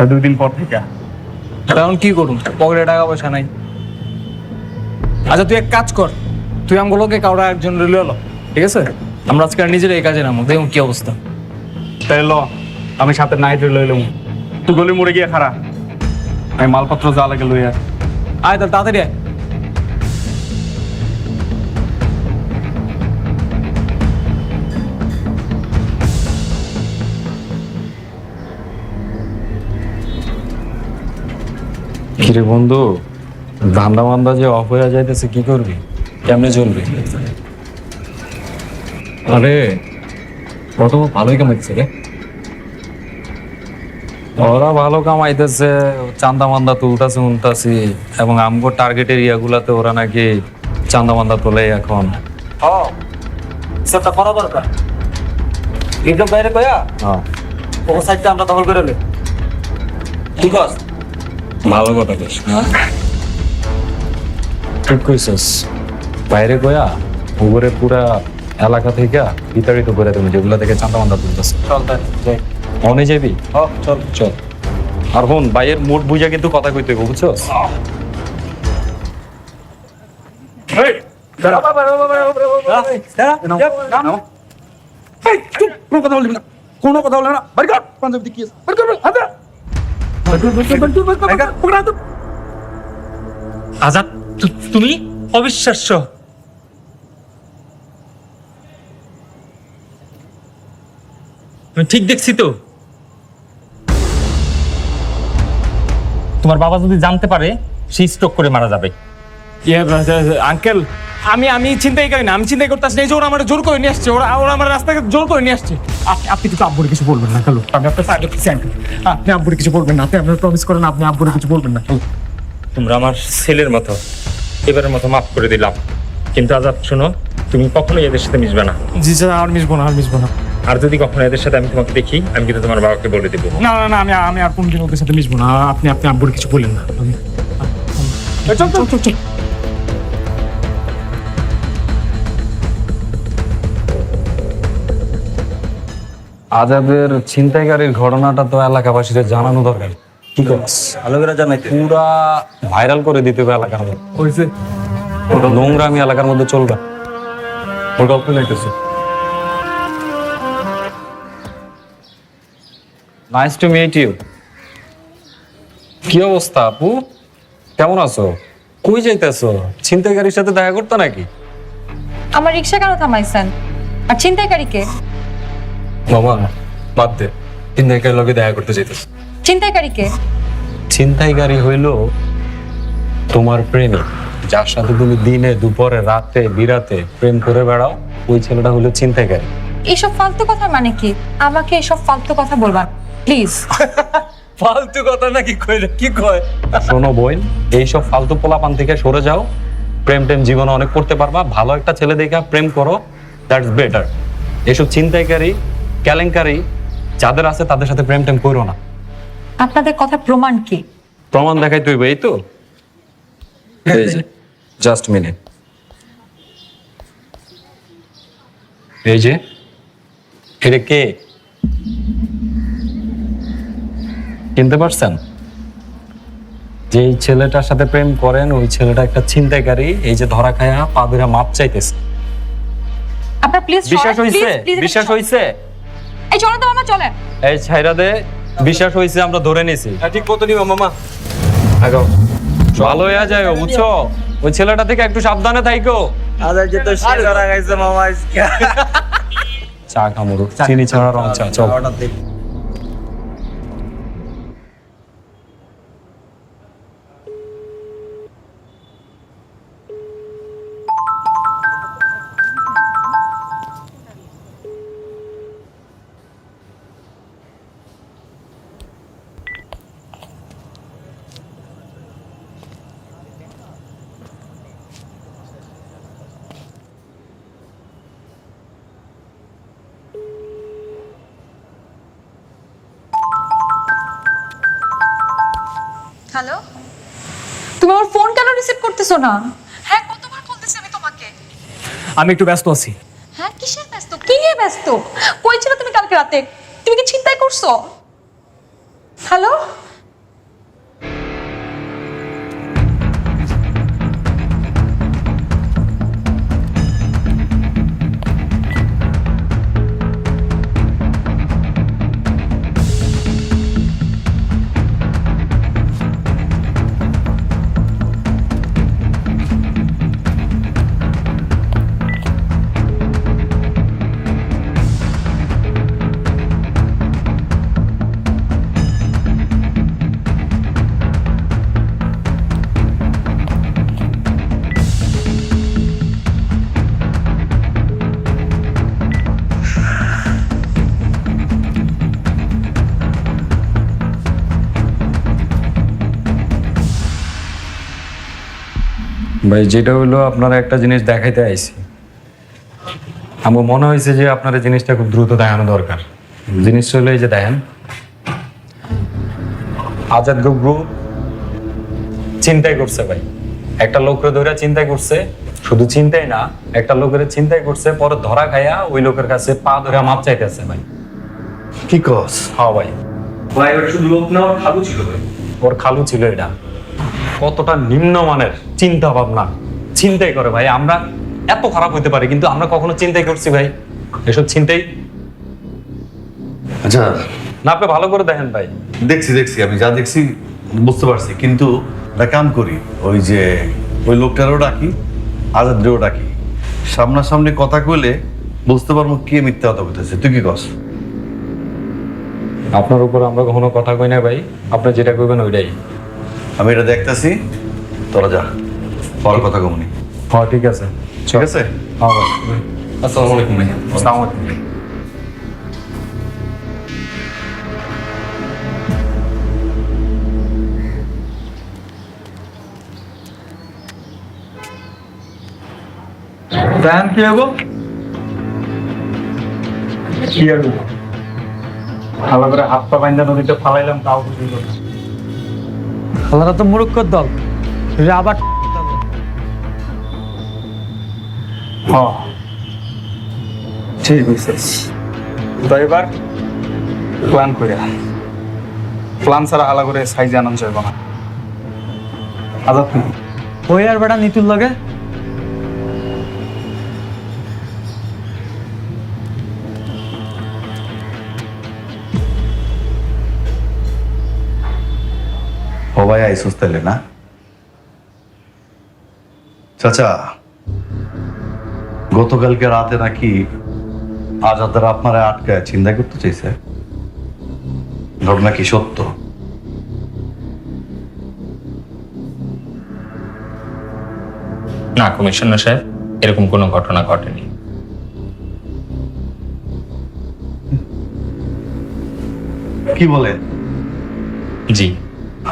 2 দিন পর থেকে। এখন কি করুন, পকেটে টাকা পয়সা নাই। আচ্ছা তুই এক কাজ কর, তুই আমগুলোকে কাউরা একজন রেলে এলো, ঠিক আছে? আমরা আজকে আর নিজের এই কাজে নামো, দেখুন কি অবস্থা। তাই ল, আমি সাথে নাইট লইলাম, তুই গলি মরে গিয়ে খারা, আমি মালপত্র যা লাগে লইয়া। আয় তাহলে তাড়াতাড়ি আয়। কিরে বন্ধু, ধান্দা মান্দা যে অফ হয়ে যাইতেছে, কি করবি, কেমনে চলবে? আরে কত ভালোই কামাইতেছে রে। ওরা ভালো কামাইতেছে, চান্দা মান্দা তুলতাছে উনতাছি, এবং আমগো টার্গেট এরিয়াগুলাতে ওরা নাকি চান্দা মান্দা তোলে এখন। সেটা করা দরকার, একদম বাইরে কয়া হ্যাঁ ও সাইডটা আমরা দখল করে নে, ঠিক আছে? ভালো কথা কইস, ঠিক কইছস। বাইরে গয়া উপরে পুরা এলাকা থেকে বিতাড়িত করে তুমি যেগুলা থেকে চান্দা মান্দা তুলতেছে। চল তাই যাই। মনে যাবি? চল চল। আর হন, ভাইয়ের মুড বুঝা কিন্তু কথা কইতে হইব, বুঝছস? কোনো কথা বলবি না, কোনো কথা বলবি না। বাড়ি কর পাঞ্জাবি কি আছে, বাড়ি কর, হাতে আজাদ, তুমি অবিশ্বাস্য। আমি ঠিক দেখছি তো? তোমার বাবা যদি জানতে পারে, সে স্ট্রোক করে মারা যাবে। আঙ্কেল, আমি চিন্তাই করি না, আমি চিন্তাই করতে আসছি, এই যে ওরা আমার জোর করে নিয়ে আসছে, ওরা আমার রাস্তাকে জোর করে নিয়ে আসছে। আপনি কিন্তু আব্বুরে কিছু বলবেন না, কালু আমি আপনার সাইড করতেছি আঙ্কেল, আপনি আব্বুরে কিছু বলবেন না, আপনি আপনার প্রমিস করেন আপনি আব্বুরে কিছু বলবেন না। তোমরা আমার ছেলের মতো, এবারের মতো মাফ করে দিলাম, কিন্তু আজাদ শোনো, তুমি কখনোই এদের সাথে মিশবে না। জি স্যার, আর মিশবো না, আর মিশবো না। আর যদি কখনো এদের সাথে আমি তোমাকে দেখি, আমি কিন্তু তোমার বাবাকে বলে দেবো। না না না, আমি আর কোনদিন ওদের সাথে মিশবো না। আপনি আব্বুরে কিছু বললেন না। চল চল চল চল। আজাদের ছিনতাইকারীর ঘটনাটা তো এলাকাবাসীদের জানানো দরকার। কি করছ? ভালো করে জানাইতে পুরা ভাইরাল করে দিতে হবে এলাকার মধ্যে। হয়েছে নোংরা আমি এলাকার মধ্যে চলবে। ওর গল্প নাইতেছি। Nice to meet you. কি অবস্থা আপু, কেমন আছো? কই যাইতেছো? ছিনতাইকারীর সাথে দেখা করতে নাকি? আমার রিক্সা কেন থামাইছেন? আর ছিনতাইকারী কে? মামা বাদ দে, ছিনতাইকারীর লগে দেখা করতে চাইতেছে। ছিনতাইকারী কে? ছিনতাইকারী হইল তোমার প্রেমিক, যার সাথে তুমি দিনে দুপুরে রাতে বিরাতে প্রেম করে বেড়াও, ওই ছেলেটা হলো ছিনতাইকারী। এইসব ফালতু কথা মানে কি? আমাকে এইসব ফালতু কথা বলবা প্লিজ। ফালতু কথা নাকি কইলে কি কয়? শোনো বোন, এইসব ফালতু পোলাপান থেকে সরে যাও, প্রেম টেম জীবনে অনেক করতে পারবা, ভালো একটা ছেলে দেখে প্রেম করো, দ্যাটস বেটার। এসব ছিনতাইকারী কেলেঙ্কারি যাদের আছে তাদের সাথে প্রেম টেম করো না। আপনাদের কথা প্রমাণ কি? প্রমাণ দেখাই তুই, এই তো জাস্ট মিনিট, এই যে এটা কে চিনতে পারছেন? যে ছেলেটার সাথে প্রেম করেন ওই ছেলেটা একটা ছিনতাইকারী, এই যে ধরা খায়া পা ধরে মাপ চাইতেছে। আপনারা প্লিজ বিশ্বাস হইছে? বিশ্বাস হইছে? এই চলো তো মামা, চলেন। এই ছাইরা দে, বিশ্বাস হইছে, আমরা ধরে নিছি। ঠিক মতো নিবা মামা, আগাও। ভালো হয়ে যায়, বুঝছো? ওই ছেলেটা থেকে একটু সাবধানে থাইকো। চা খামরু, চিনি ছাড়া রং চা, চল। হ্যালো, তুমি আমার ফোন কেন রিসিভ করতেছো না? হ্যাঁ, কতবার বলতেছি আমি তোমাকে। আমি একটু ব্যস্ত আছি। হ্যাঁ, কিসের ব্যস্ত? কি নিয়ে ব্যস্ত? কই ছিল তুমি কালকে রাতে? তুমি কি চিন্তাই করছো? হ্যালো, ভাই যেটা হলো আপনারা একটা জিনিস দেখাইতে আইছি, আমার মনে হয়েছে যে আপনার এই জিনিসটা খুব দ্রুত দেখানো দরকার। জিনিসটা হলো এই যে দেখেন, আজাদ গ্রুপ চিন্তাই করছে ভাই, একটা লোকের ধরে চিন্তাই করছে, শুধু চিন্তাই না, একটা লোকের চিন্তাই করছে, পরে ধরা খাইয়া ওই লোকের কাছে পা ধরে মাপ চাইতেছে ভাই। কি কস? হ্যাঁ ভাই, ভাই ওর শুধু লোক না, ওর খালু ছিল ভাই, ওর খালু ছিল। এটা কতটা নিম্নমানের চিন্তা ভাবনা, চিন্তাই করে ভাই। আমরা এত খারাপ হইতে পারি, কিন্তু আমরা কখনো চিন্তাই করছি ভাই? এসব চিন্তাই আচ্ছা, না, আপনি ভালো করে দেখেন ভাই। দেখছি, আমি যা দেখছি বুঝতে পারছি, কিন্তু একটা কাম করি, ওই যে ওই লোকটারও ডাকি, আজাদরেও ডাকি, সামনাসামনি কথা কইলে বুঝতে পারবো কে মিথ্যা কথা বলতেছে। তুই কি কস? আপনার উপর আমরা কখনো কথা কই না ভাই, আপনি যেটা কইবেন ওইটাই। আমি এটা দেখতেছি, তোরা যা, পরে কথা কমনি। হ্যাঁ ঠিক আছে, ঠিক আছে? হ্যাঁ ভাই। আসসালামু আলাইকুম ভাই। আসসালামু আলাইকুম। দেন কি হবো? কি আর হবো? ভালো করে হাত পা বাইন্দা নদীতে ফালাইলাম, তাও বুঝিল না। আল্লাহরা তো মুরুক্কর দল, আবার হ্যাঁ ঠিক হয়েছিস। তো এবার প্ল্যান করে, প্ল্যান ছাড়া হালা করে সাইজে আনন্দ যাইব না। আজাদ ওই আর বেটা নিতুর লাগে। সবাই আইসোস তাইলে না? চাচা, গতকালকে রাতে নাকি আজাদরা আপনারা আটকায় চিন্তা করতে চাইছে, ঘটনা কি সত্য? না কমিশনার সাহেব, এরকম কোনো ঘটনা ঘটেনি। কি বলেন? জি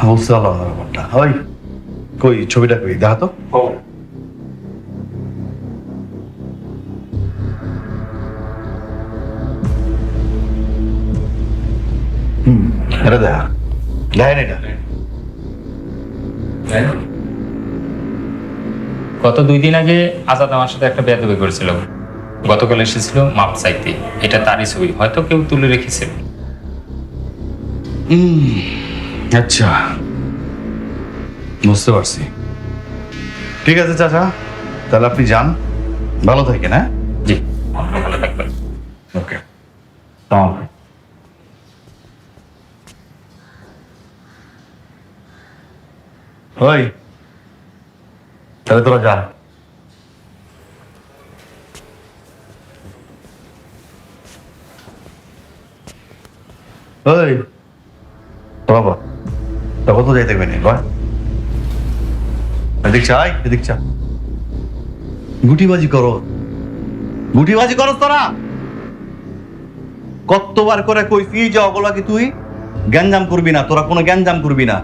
বুঝতে পারলাম না ব্যাপারটা। ওই কই ছবিটা কই দেখা তো। এটা দেখা, দেখেন এটা। গত 2 দিন আগে আজাদ আমার সাথে একটা বেয়াদবি করেছিল, গতকাল এসেছিল মাপ চাইতে। এটা তারই ছবি, হয়তো কেউ তুলে রেখেছিল। আচ্ছা, বুঝতে পারছি। ঠিক আছে চাচা, তাহলে আপনি যান, ভালো থাকেন। হ্যাঁ জি, আপনি ভালো থাকবেন। ওকে, তাহলে ওই তাহলে তোরা যা। ওই বাবা, তখন তো যাইতে পারি না, এদিক চাই, এদিক চা। গুটিবাজি করো, গুটিবাজি করো তোরা। কতবার করে কইছি যে অগলাকে তুই গ্যাঞ্জাম করবি না, তোরা কোনো গ্যাঞ্জাম করবি না।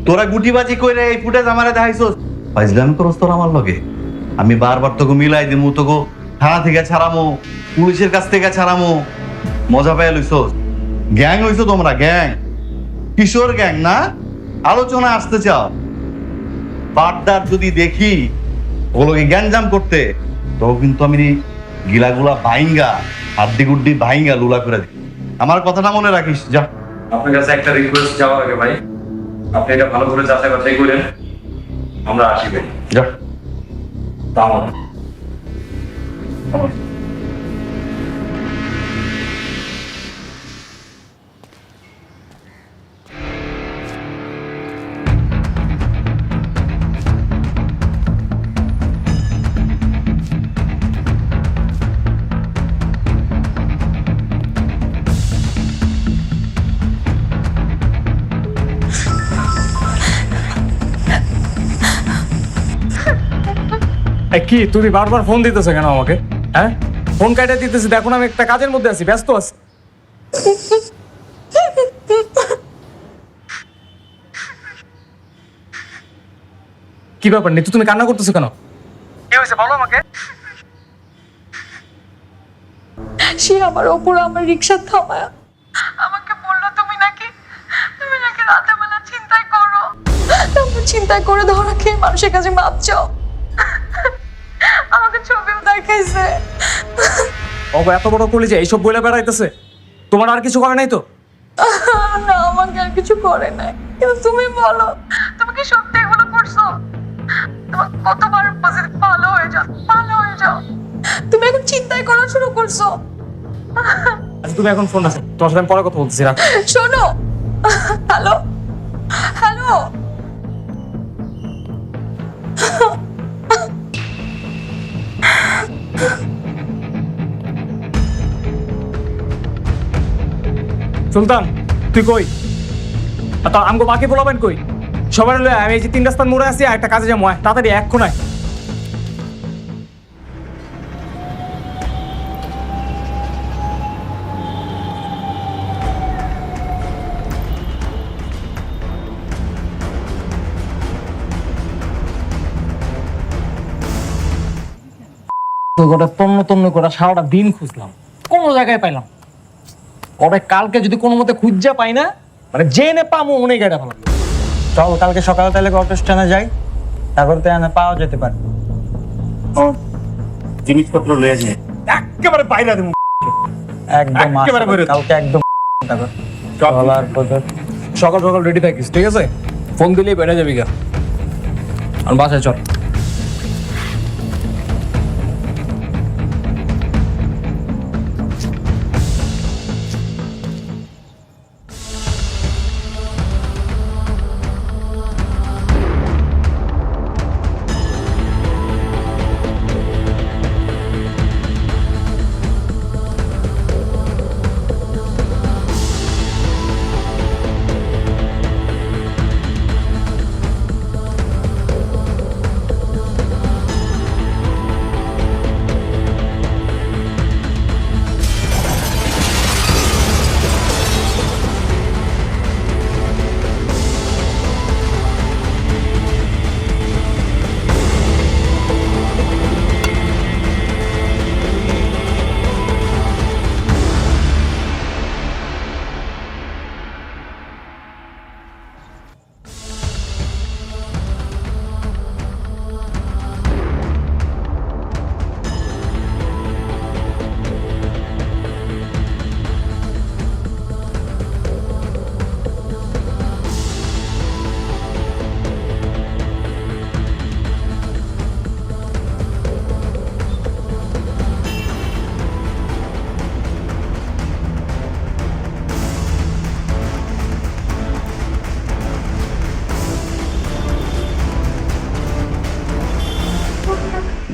তোরা গুটিবাজি করে এই ফুটেজ আমারে দেখাইছস, ফাইজলামি করস তোরা আমার লগে। আমি বারবার তোকে মিলাই দিমু, তোকে থানা থেকে ছাড়ামো, পুলিশের কাছ থেকে ছাড়ামো, মজা পেয়ে লইছস। গ্যাং হইছো তোমরা, গ্যাং, কিশোর গ্যাং না? আলোচনা আসতে চাও, বারদার যদি দেখি ওগুলোকে গ্যাঞ্জাম করতে, তো কিন্তু আমি গিলাগুলা ভাইঙ্গা হাড্ডি গুড্ডি ভাইঙ্গা লুলা করে দিই। আমার কথাটা মনে রাখিস। যা। আপনার কাছে একটা রিকোয়েস্ট যাওয়ার আগে ভাই, আপনি এটা ভালো করে যাচাই বাছাই করেন, আমরা আসি ভাই। যা। তাও কি তুমি বারবার ফোন দিতেছো কেন আমাকে? হ্যাঁ, ফোন কাটে দিতেছি, দেখো না আমি একটা কাজের মধ্যে আছি, ব্যস্ত আছি। কি ব্যাপার নিতু, তুমি কান্না করতেছো কেন? কি হয়েছে বলো আমাকে। সে আমার ওপর আমার রিক্সা থামায় আমাকে বললো তুমি নাকি রাতে বেলা চিন্তাই করো, তারপর চিন্তাই করে ধরা খেয়ে মানুষের কাছে মাপ চাও। আমাকে ছবিও দেখাইছে। ও এত বড় করলি যে এইসব বলে বেড়াইতেছে, তোমার আর কিছু করে নাই তো? না, আমাকে আর কিছু করে নাই, কিন্তু তুমি বলো, তুমি কি সত্যি এগুলো করছো? তোমার কতবার পজিটিভ ভালো হয়ে যাও, তুমি এখন চিন্তাই করা শুরু করছো। আচ্ছা তুমি এখন ফোন আছে, তোমার সাথে আমি পরে কথা বলতেছি, রাখ। শোনো, হ্যালো হ্যালো, সুলতান তুই কই? আর তোর আমগো বাকি বলাবেন কই? সবাই হলো আমি এই যে 3 রাস্তার মোড়ে আছি, একটা কাজে যাবো, তাড়াতাড়ি এক্ষুনি আয়। তো গোটা তন্ন করে সারাটা দিন খুঁজলাম, কোনো জায়গায় পাইলাম। ওরে কালকে যদি কোনো মতে খুঁজা পাই না, মানে জেনে পামো অনেক গাড়ি ভালো। চল কালকে সকালে তাহলে অটো স্ট্যান্ডে যাই, তারপর তো এনে পাওয়া যেতে পারে। জিনিসপত্র লয়ে যায় একেবারে বাইরে দেবো, একদম একেবারে বেরোতে। কালকে একদম চলার পথে সকাল সকাল রেডি থাকিস, ঠিক আছে? ফোন দিলেই বেড়ে যাবি গা। আর বাসায় চল।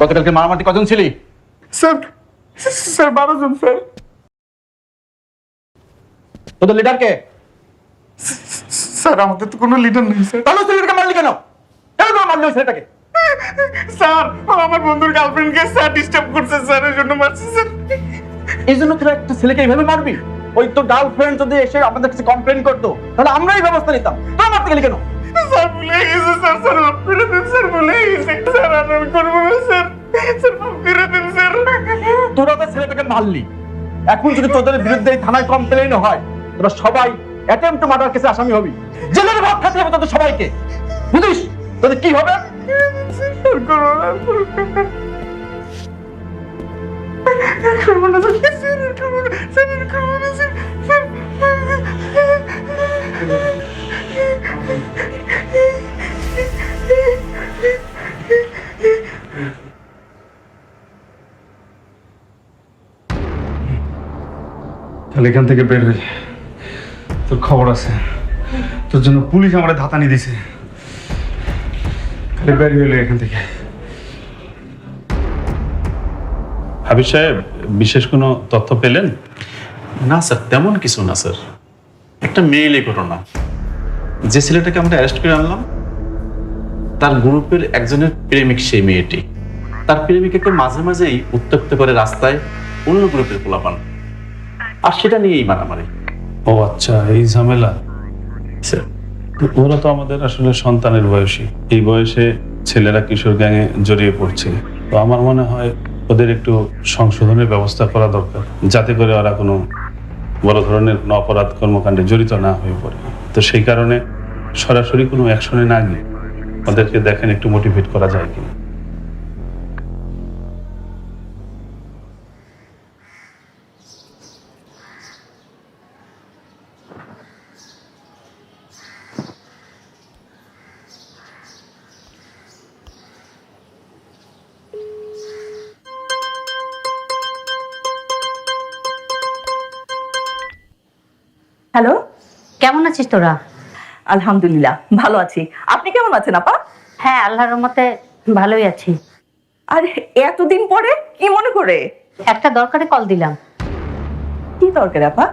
গতকালকে মারামারি কজন ছিলি? স্যার 12 জন স্যার। তোদের লিডার কে? স্যার আমাদের তো কোনো লিডার নেই স্যার। তাহলে ছেলেটাকে মারলি কেন? কেন মারলি ওই ছেলেটাকে? স্যার আমার বন্ধুর গার্লফ্রেন্ডকে স্যার ডিস্টার্ব করছে স্যার, এর জন্য মারছি স্যার। এই জন্য তোরা একটা ছেলেকে এইভাবে মারবি? ওই তো গার্লফ্রেন্ড যদি এসে আমাদের কাছে কমপ্লেন করতো, তাহলে আমরাই ব্যবস্থা নিতাম। তোরা মারতে গেলি কেন? স্যার ভুলে গেছে স্যার, স্যার মাফ করে দিন স্যার, ভুলে গেছে স্যার, আর আমি করবো না স্যার, স্যার মাফ করে দিন স্যার। তোরা তো ছেলেটাকে মারলি, এখন যদি তোদের বিরুদ্ধে এই থানায় কমপ্লেন হয়, তোরা সবাই অ্যাটেম্পট টু মার্ডার কেসে আসামি হবি, জেলের ভাত খেতে হবে তোদের সবাইকে, বুঝিস তোদের কি হবে? তাহলে এখান থেকে বের হয়ে যা। তোর খবর আছে, তোর জন্য পুলিশ আমার ধাতানি দিছে। তাহলে বের হইলে এখান থেকে। হাবিব সাহেব, বিশেষ কোনো তথ্য পেলেন? না স্যার, তেমন কিছু না স্যার। একটা মেইলই ঘটনা, যে ছেলেটাকে আমরা অ্যারেস্ট করে আনলাম তার গ্রুপের একজনের প্রেমিক সেই মেয়েটি। তার প্রেমিকাকে মাঝে মাঝেই উত্ত্যক্ত করে রাস্তায় অন্য গ্রুপের পোলাপান, আর সেটা নিয়েই মারামারি। ও আচ্ছা, এই ঝামেলা। স্যার, ওরা তো আমাদের আসলে সন্তানের বয়সী। এই বয়সে ছেলেরা কিশোর গ্যাংয়ে জড়িয়ে পড়ছে। তো আমার মনে হয় ওদের একটু সংশোধনের ব্যবস্থা করা দরকার, যাতে করে ওরা কোনো বড় ধরনের কোনো অপরাধ কর্মকাণ্ডে জড়িত না হয়ে পড়ে। তো সেই কারণে সরাসরি কোনো অ্যাকশনে না গিয়ে ওদেরকে দেখেন একটু মোটিভেট করা যায় কিনা। হ্যালো, কেমন আছিস তোরা? আলহামদুলিল্লাহ ভালো আছি। আপনি কেমন আছেন আপা? হ্যাঁ, আল্লাহর রহমতে ভালোই আছি। আর এতদিন পরে কি মনে করে? একটা দরকারে কল দিলাম। কি দরকার আপা?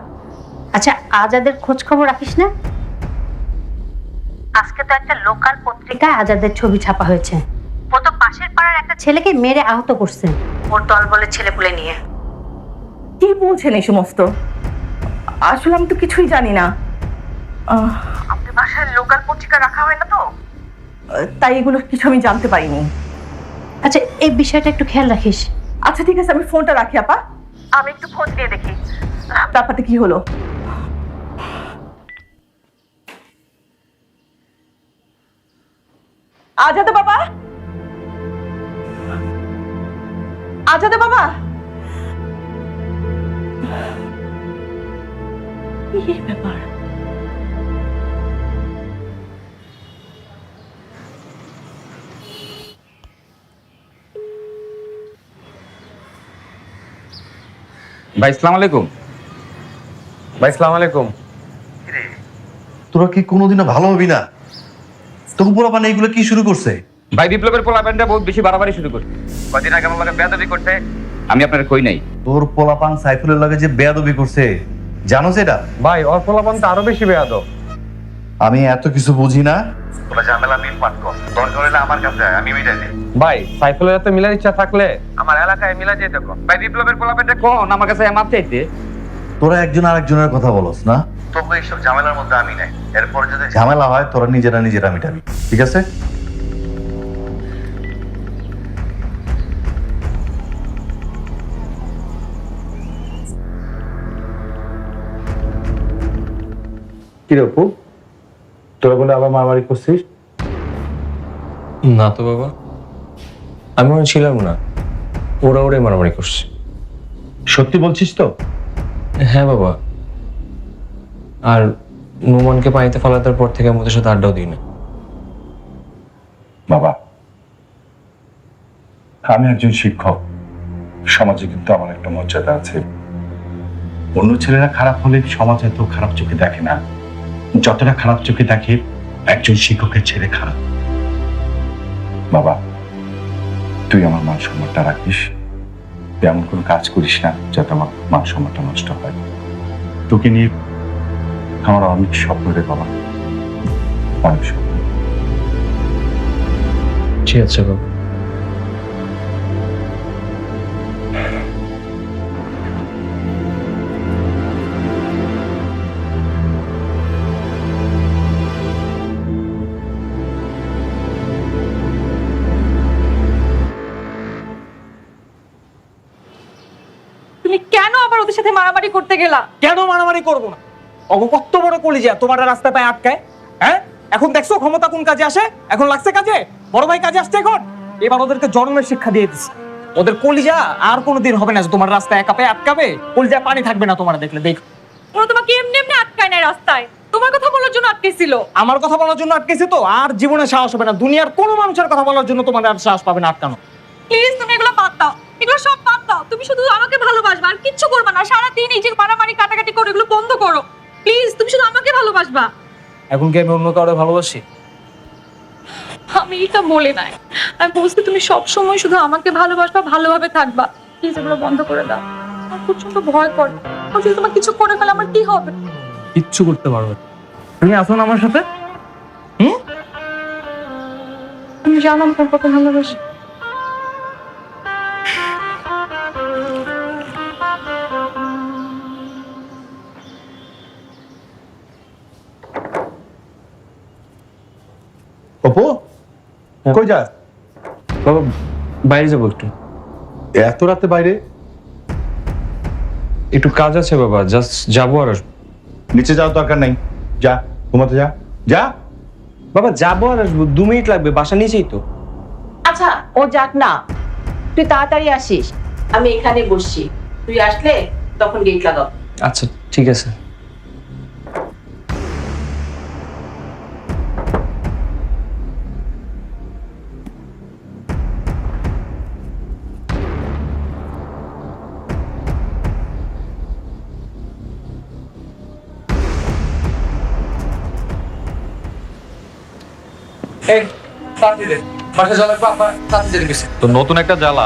আচ্ছা, আজাদের খোঁজ খবর রাখিস না? আজকে তো একটা লোকাল পত্রিকায় আজাদের ছবি ছাপা হয়েছে। ও তো পাশের পাড়ার একটা ছেলেকে মেরে আহত করছে ওর দল বলে ছেলেপুলে নিয়ে। কি বলছেন এই সমস্ত? আসলে আমি তো কিছুই জানি না। আপনার বাসায় লোকাল পত্রিকা রাখা হয় না তো, তাই এগুলো কিছু আমি জানতে পারিনি। আচ্ছা, এই বিষয়টা একটু খেয়াল রাখিস। আচ্ছা ঠিক আছে, আমি ফোনটা রাখি আপা, আমি একটু খোঁজ নিয়ে দেখি ব্যাপারটা কি হলো। আজাদে বাবা, আজাদে বাবা, কি ব্যাপার? ভাই আসসালামু আলাইকুম। ভাই আসসালামু আলাইকুম। তোরা কি কোনোদিনও ভালো হবি না? তোকে পোলাপান এইগুলো কি শুরু করছে? ভাই বিপ্লবের পোলাপানটা বহুত বেশি বাড়াবাড়ি শুরু করছে। কদিন আগে আমার লাগে বেয়াদবি করতে, আমি আপনার কই নাই। তোর পোলাপান সাইফুলের লগে যে বেয়াদবি করছে, জানো সেটা? ভাই ওর পোলাপান তো আরো বেশি বেয়াদব। আমি এত কিছু বুঝি না। তোরা ঝামেলা মিল পাট কর, দরকার হলে আমার কাছে আয়, আমি মিটাই দিই। ভাই সাইফুলের সাথে মিলার ইচ্ছা থাকলে আমার এলাকায় মিলা যেতে কর। ভাই বিপ্লবের পোলাপানটা কোন আমার কাছে মাপ চাইতে। তোরা একজন আরেকজনের কথা বলস না? তোকে এইসব ঝামেলার মধ্যে আমি নাই। এরপর যদি ঝামেলা হয় তোরা নিজেরা মিটাবি, ঠিক আছে? কি রে অপু, তোরা বলে আবার মারামারি করছিস? না তো বাবা, আমি মনে ছিলাম না, ওরা ওরাই মারামারি করছে। সত্যি বলছিস তো? হ্যাঁ বাবা, আর নোমানকে পানিতে ফালাতার পর থেকে আমাদের সাথে আড্ডাও দিই না। বাবা, আমি একজন শিক্ষক, সমাজে কিন্তু আমার একটা মর্যাদা আছে। অন্য ছেলেরা খারাপ হলে সমাজ এত খারাপ চোখে দেখে না, যতটা খারাপ চোখে দেখে একজন শিক্ষকের ছেলে খারাপ। বাবা, তুই আমার মান সম্মানটা রাখিস, তুই এমন কোনো কাজ করিস না যাতে আমার মান সম্মানটা নষ্ট হয়। তোকে নিয়ে আমার অনেক স্বপ্ন রে বাবা, অনেক স্বপ্ন। ঠিক আছে বাবা। তুমি কেন আবার ওদের সাথে মারামারি করতে গেলা? কেন মারামারি করবো না? অগো কত বড় কলিজা তোমার রাস্তায় পায়ে আটকায়। হ্যাঁ, এখন দেখছো ক্ষমতা কোন কাজে আসে? এখন লাগছে কাজে, বড় ভাই কাজে আসছে এখন। এবার ওদেরকে জন্মের শিক্ষা দিয়ে দিচ্ছে। ওদের কলিজা আর কোনোদিন হবে না যে তোমার রাস্তায় একা পায়ে আটকাবে, কলিজায় পানি থাকবে না তোমার দেখলে। দেখো ওরা তোমাকে এমনি এমনি আটকায় না রাস্তায়, তোমার কথা বলার জন্য আটকেছিল। আমার কথা বলার জন্য আটকেছে তো আর জীবনে সাহস হবে না, দুনিয়ার কোনো মানুষের কথা বলার জন্য তোমার আর সাহস পাবে না আটকানো। প্লিজ তুমি এগুলো বাদ দাও, এগুলো সব বাদ দাও। তুমি শুধু আমাকে ভালোবাসবা আর কিচ্ছু করবে না। সারাদিন এই যে মারামারি কাটাকাটি করে এগুলো বন্ধ করো প্লিজ। তুমি শুধু আমাকে ভালোবাসবা। এখন কি আমি অন্য কাউকে ভালোবাসি? আমি এটা বলি নাই, আমি বলছি তুমি সব সময় শুধু আমাকে ভালোবাসবা, ভালোভাবে থাকবা। প্লিজ এগুলো বন্ধ করে দাও। আমার প্রচন্ড ভয় করে, যদি তোমার কিছু করে ফেলে আমার কি হবে? কিচ্ছু করতে পারবে। তুমি আসো না আমার সাথে। তুমি জানো আমি তোমার কত ভালোবাসি। অপু কই যাস? বাবা বাইরে যাবো একটু। এত রাতে বাইরে? একটু কাজ আছে বাবা, জাস্ট যাবো আর আসবো। নিচে যাওয়ার দরকার নেই, যা ঘুমাতে যা। যা বাবা যাবো আর আসবো, 2 মিনিট লাগবে, বাসা নিচেই তো। আচ্ছা ও যাক না, তুই তাড়াতাড়ি আসিস, আমি এখানে বসছি, তুই আসলে তখন গেট লাগাও। আচ্ছা ঠিক আছে। এই তাড়াতাড়ি দে, বাসা জ্বালা বাবা তাড়াতাড়ি গেছে তো নতুন একটা জ্বালা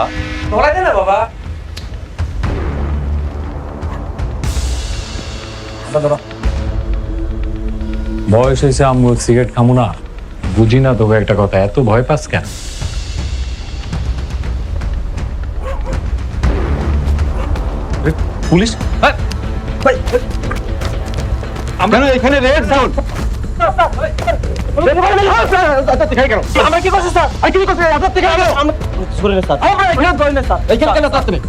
ধরা দে না বাবা। বয়স হয়েছে আম্মু সিগারেট খামু না, বুঝি না তোকে একটা কথা, এত ভয় পাস কেন? পুলিশ আমরা এখানে রেড সাউন্ড। আমরা কি করছি স্যার? আর কি করছি? আপনার থেকে আগে আমরা সরে না স্যার। আমরা এখানে ধরে না স্যার। এখানে কেন স্যার তুমি?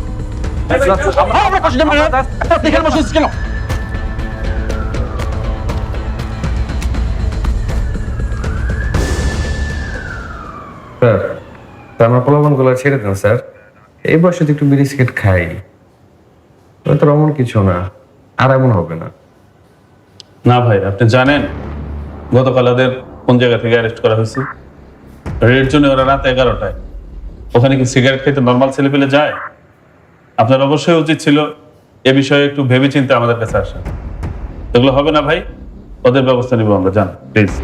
আমরা কষ্ট দেব না। আপনি এখানে বসেছিস কেন? স্যার আমার পোলাপানগুলো ছেড়ে দেন স্যার, এই বয়সে তো একটু বিড়ি সিগারেট খাই, তো এমন কিছু না, আর এমন হবে না। না ভাই, আপনি জানেন গতকাল ওদের কোন জায়গা থেকে অ্যারেস্ট করা হয়েছে? রেড জোনে ওরা রাত 11টায়। ওখানে কি সিগারেট খেতে নর্মাল ছেলে পেলে যায়? আপনার অবশ্যই উচিত ছিল এ বিষয়ে একটু ভেবে চিন্তে আমাদের কাছে আসা। এগুলো হবে না ভাই, ওদের ব্যবস্থা নিব আমরা, জান প্লিজ।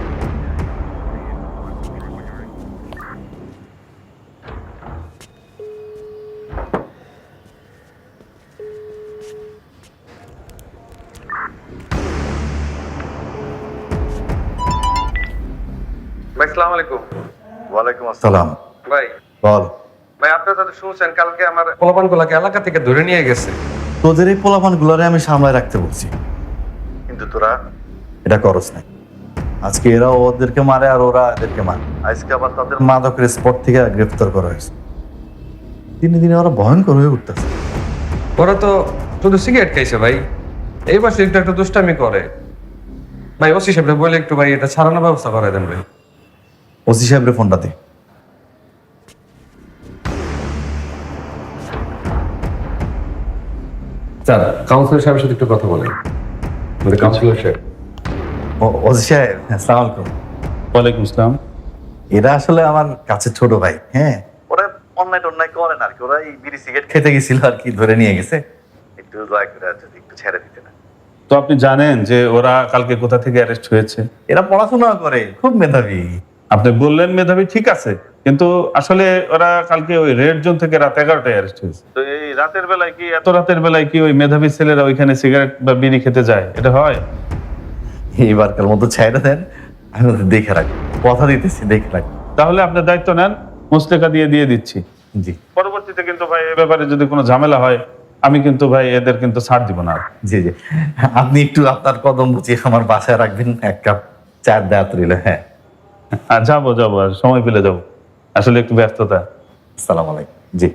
ভাই আসসালামু আলাইকুম। ওয়ালাইকুম আসসালাম। ভাই বল। ভাই আপনারা তো শুনছেন কালকে আমার পোলাপানগুলোকে এলাকা থেকে ধরে নিয়ে গেছে। তোদের এই পোলাপান গুলারে আমি সামলায় রাখতে বলছি, কিন্তু তোরা এটা করস না। আজকে এরা ওদেরকে মারে আর ওরা এদেরকে মারে। আজকে আবার তাদের মাদকের স্পট থেকে গ্রেফতার করা হয়েছে। দিনে দিনে ওরা ভয়ঙ্কর হয়ে উঠতেছে। ওরা তো শুধু সিগারেট খাইছে ভাই, এই বয়সে একটু একটু দুষ্টামি করে। ভাই ওসি সাহেবরে বলে একটু ভাই এটা ছাড়ানোর ব্যবস্থা করে দেন ভাই। ওসি সাহেবের ফোনটা দে। স্যার কাউন্সিলর সাহেবের সাথে একটু কথা বলেন। কাউন্সিলর সাহেব। ওসি সাহেব, আসসালামু আলাইকুম। ওয়ালাইকুম আসসালাম। এরা আসলে আমার কাছে ছোট ভাই। হ্যাঁ, ওরা অন্যায় টন্যায় করে না আর কি, ওরা এই বিড়ি সিগারেট খেতে গেছিল আর কি, ধরে নিয়ে গেছে। একটু দয়া করে যদি একটু ছেড়ে দিতে না। তো আপনি জানেন যে ওরা কালকে কোথা থেকে অ্যারেস্ট হয়েছে? এরা পড়াশোনা করে, খুব মেধাবী। আপনি বললেন মেধাবী, ঠিক আছে, কিন্তু আসলে ওরা কালকে ওই রেড জোন থেকে রাত 11টায় অ্যারেস্ট হয়েছে। তো এই রাতের বেলায় কি, এত রাতের বেলায় কি ওই মেধাবী ছেলেরা ওইখানে সিগারেট বা বিড়ি খেতে যায়? এটা হয়? এইবারকার মতো ছেড়ে দেন, আমি ওদের দেখে রাখি, কথা দিতেছি, দেখে রাখি। তাহলে আপনার দায়িত্ব নেন, মুসলেকা দিয়ে দিচ্ছি। জি। পরবর্তীতে কিন্তু ভাই এ ব্যাপারে যদি কোনো ঝামেলা হয়, আমি কিন্তু ভাই এদের কিন্তু ছাড় দিব না। জি জি, আপনি একটু আপনার কদম বুঝিয়ে আমার বাসায় রাখবেন, 1 কাপ চা দেওয়া রইল। হ্যাঁ যাবো আর সময় পেলে যাবো, আসলে একটু ব্যস্ততা। আসসালামু আলাইকুম। জি,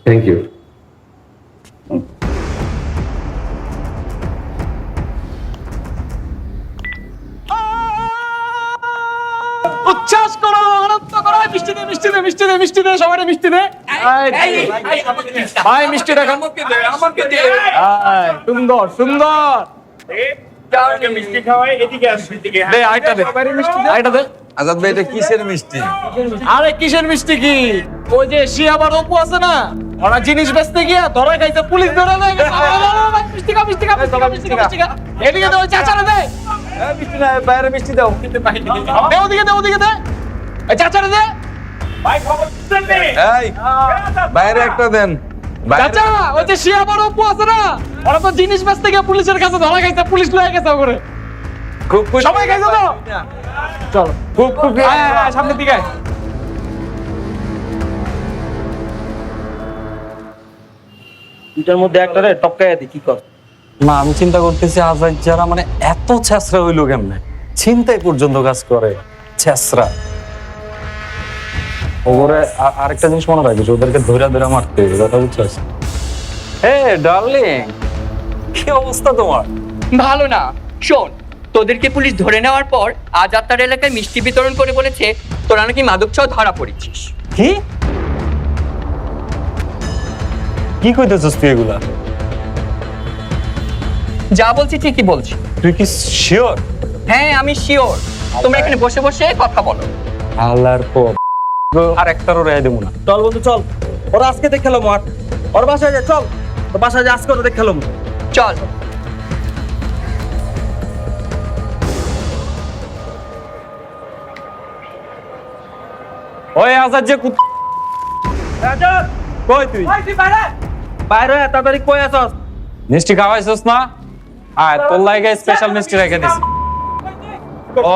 থ্যাংক ইউ। উচ্ছ্বাস করো, আনন্দ করো। মিষ্টি দে, মিষ্টি দে, মিষ্টি দে, মিষ্টি দে, সবাই মিষ্টি দে। ভাই মিষ্টিটা খান। সুন্দর সুন্দর। মিষ্টি খাওয়াই, এদিকে আসো, এদিকে। দে আইটা দে, আইটা দে। আজাদ ভাই এটা কিসের মিষ্টি? আরে কিসের মিষ্টি কি? ওই যে শিয়া আবার অপু আছে না, ওরা জিনিস বেচতে গিয়া ধরা খাইছে, পুলিশ ধরে নেয়। মিষ্টি খা, মিষ্টি খা, মিষ্টি খা, মিষ্টি খা, মিষ্টি খা। এদিকে দে, ওই চাচারে দে। মিষ্টি না, বাইরে মিষ্টি দাও। দে ওদিকে দে, ওদিকে দে। ওই চাচারে দে। ভাই খবর দিচ্ছেন নি? এই বাইরে একটা দেন। চাচা, ওই যে শিয়া আবার অপু আছে না, ওরা তো জিনিস বেচতে গিয়া পুলিশের কাছে ধরা খাইছে, পুলিশ লয়ে গেছে ওরে। খুব খুশি। সবাই খাইছো তো? চল, খুব খুব সামনের দিকে আয়। দুটার মধ্যে একটা রে টপকায় দি, কি কর? না আমি চিন্তা করতেছি আজাদ যারা মানে এত ছেঁচড়া হইলো কেমনে, চিন্তাই পর্যন্ত কাজ করে ছেঁচড়া। ওরে আরেকটা জিনিস মনে রাখিস, ওদেরকে ধৈরা ধৈরা মারতে হবে, কথা বুঝছিস? হে ডার্লিং, কি অবস্থা তোমার? ভালো না। শোন, তোদেরকে পুলিশ ধরে নেওয়ার পর আজাদ তার এলাকায় মিষ্টি বিতরণ করে বলেছে তোরা নাকি মাদক সহ ধরা পড়েছিস। কি কি কইতেছিস তুই এগুলা? যা বলছি ঠিকই বলছি। তুই কি শিওর? হ্যাঁ আমি শিওর। তোমরা এখানে বসে বসে কথা বলো। আল্লাহর পর আর একটারও রেহাই দেবো না। চল বন্ধু চল, ওরা আজকে দেখালো মাঠ, ওর বাসায় যা, চল ওর বাসায় যা, আজকে ওরা দেখালো। চল। ওই আজাদ যে কই তুই? বাইরে তাড়াতাড়ি কই আসস? মিষ্টি খাওয়াইছস না? আয় তোর লাগে স্পেশাল মিষ্টি রেখে দিছি। ও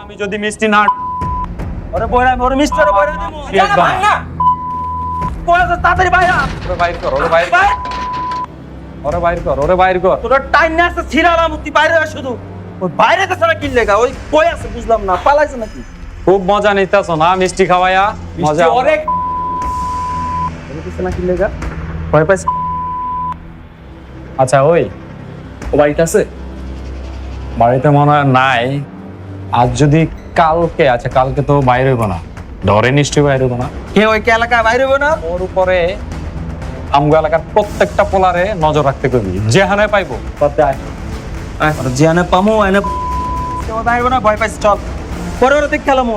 আমি যদি মিষ্টি না ওরে বইরা, ওরে মিষ্টি ওরে বইরা দিমু। শেষ বানা। কই আসস? তাড়াতাড়ি বাইরে আ। ওরে বাইর কর, ওরে বাইর কর, ওরে বাইর কর, ওরে বাইর কর। তোরা টাইম না আসছে ছিড়ালাম, তুই বাইরে আস শুধু। ওই বাইরে তো সারা কিল লেগা, ওই কই আছে বুঝলাম না, পালাইছে নাকি? খুব মজা নিতেছ না মিষ্টি খাওয়াইয়া? মজা অনেক না কিল লেগা, ভয় পাইছে। আচ্ছা ওই ও বাড়িতে আছে? বাড়িতে মনে হয় নাই। আজ যদি কালকে, আচ্ছা কালকে তো বাইরে হইব না, ডরে নিশ্চয়ই বাইরে হইব না। কে ওই কে এলাকায় বাইরে হইব না? ওর উপরে আমগো এলাকার প্রত্যেকটা পোলারে নজর রাখতে কইবি, যেখানে পাইবো তাতে আয়। আর জিয়ানে পামু এনে কেউ বাইরে হইব না, ভয় পাইছে। চল পরে ওরা দেখ খেলাম।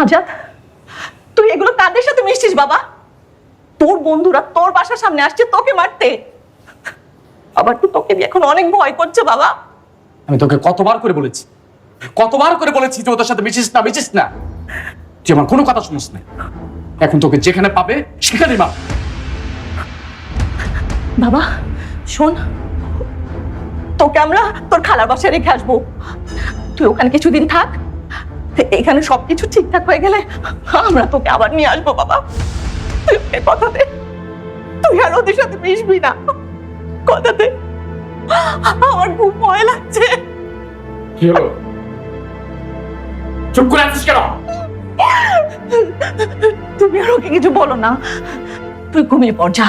আজাদ, তুই এগুলো কাদের সাথে মিশছিস বাবা? তোর বন্ধুরা তোর বাসার সামনে আসছে তোকে মারতে, আবার তো তোকে নিয়ে এখন অনেক ভয় করছে বাবা। আমি তোকে কতবার করে বলেছি, কতবার করে বলেছি যে ওদের সাথে মিশিস না, মিশিস না। তুই আমার কোনো কথা শুনিস না। এখন তোকে যেখানে পাবে সেখানেই মার। বাবা শোন, তোকে আমরা তোর খালার বাসায় রেখে আসবো, তুই ওখানে কিছুদিন থাক, এখানে সবকিছু ঠিকঠাক হয়ে গেলে আমরা তোকে আবার নিয়ে আসবো বাবা। তুই ওকে কথা দে, তুই আর ওদের সাথে মিশবি না, কথা দে। আমার খুব ভয় লাগছে। কি হলো? চুপ করে আছিস কেন? তুমি আর ওকে কিছু বলো না, তুই ঘুমিয়ে পড়, যা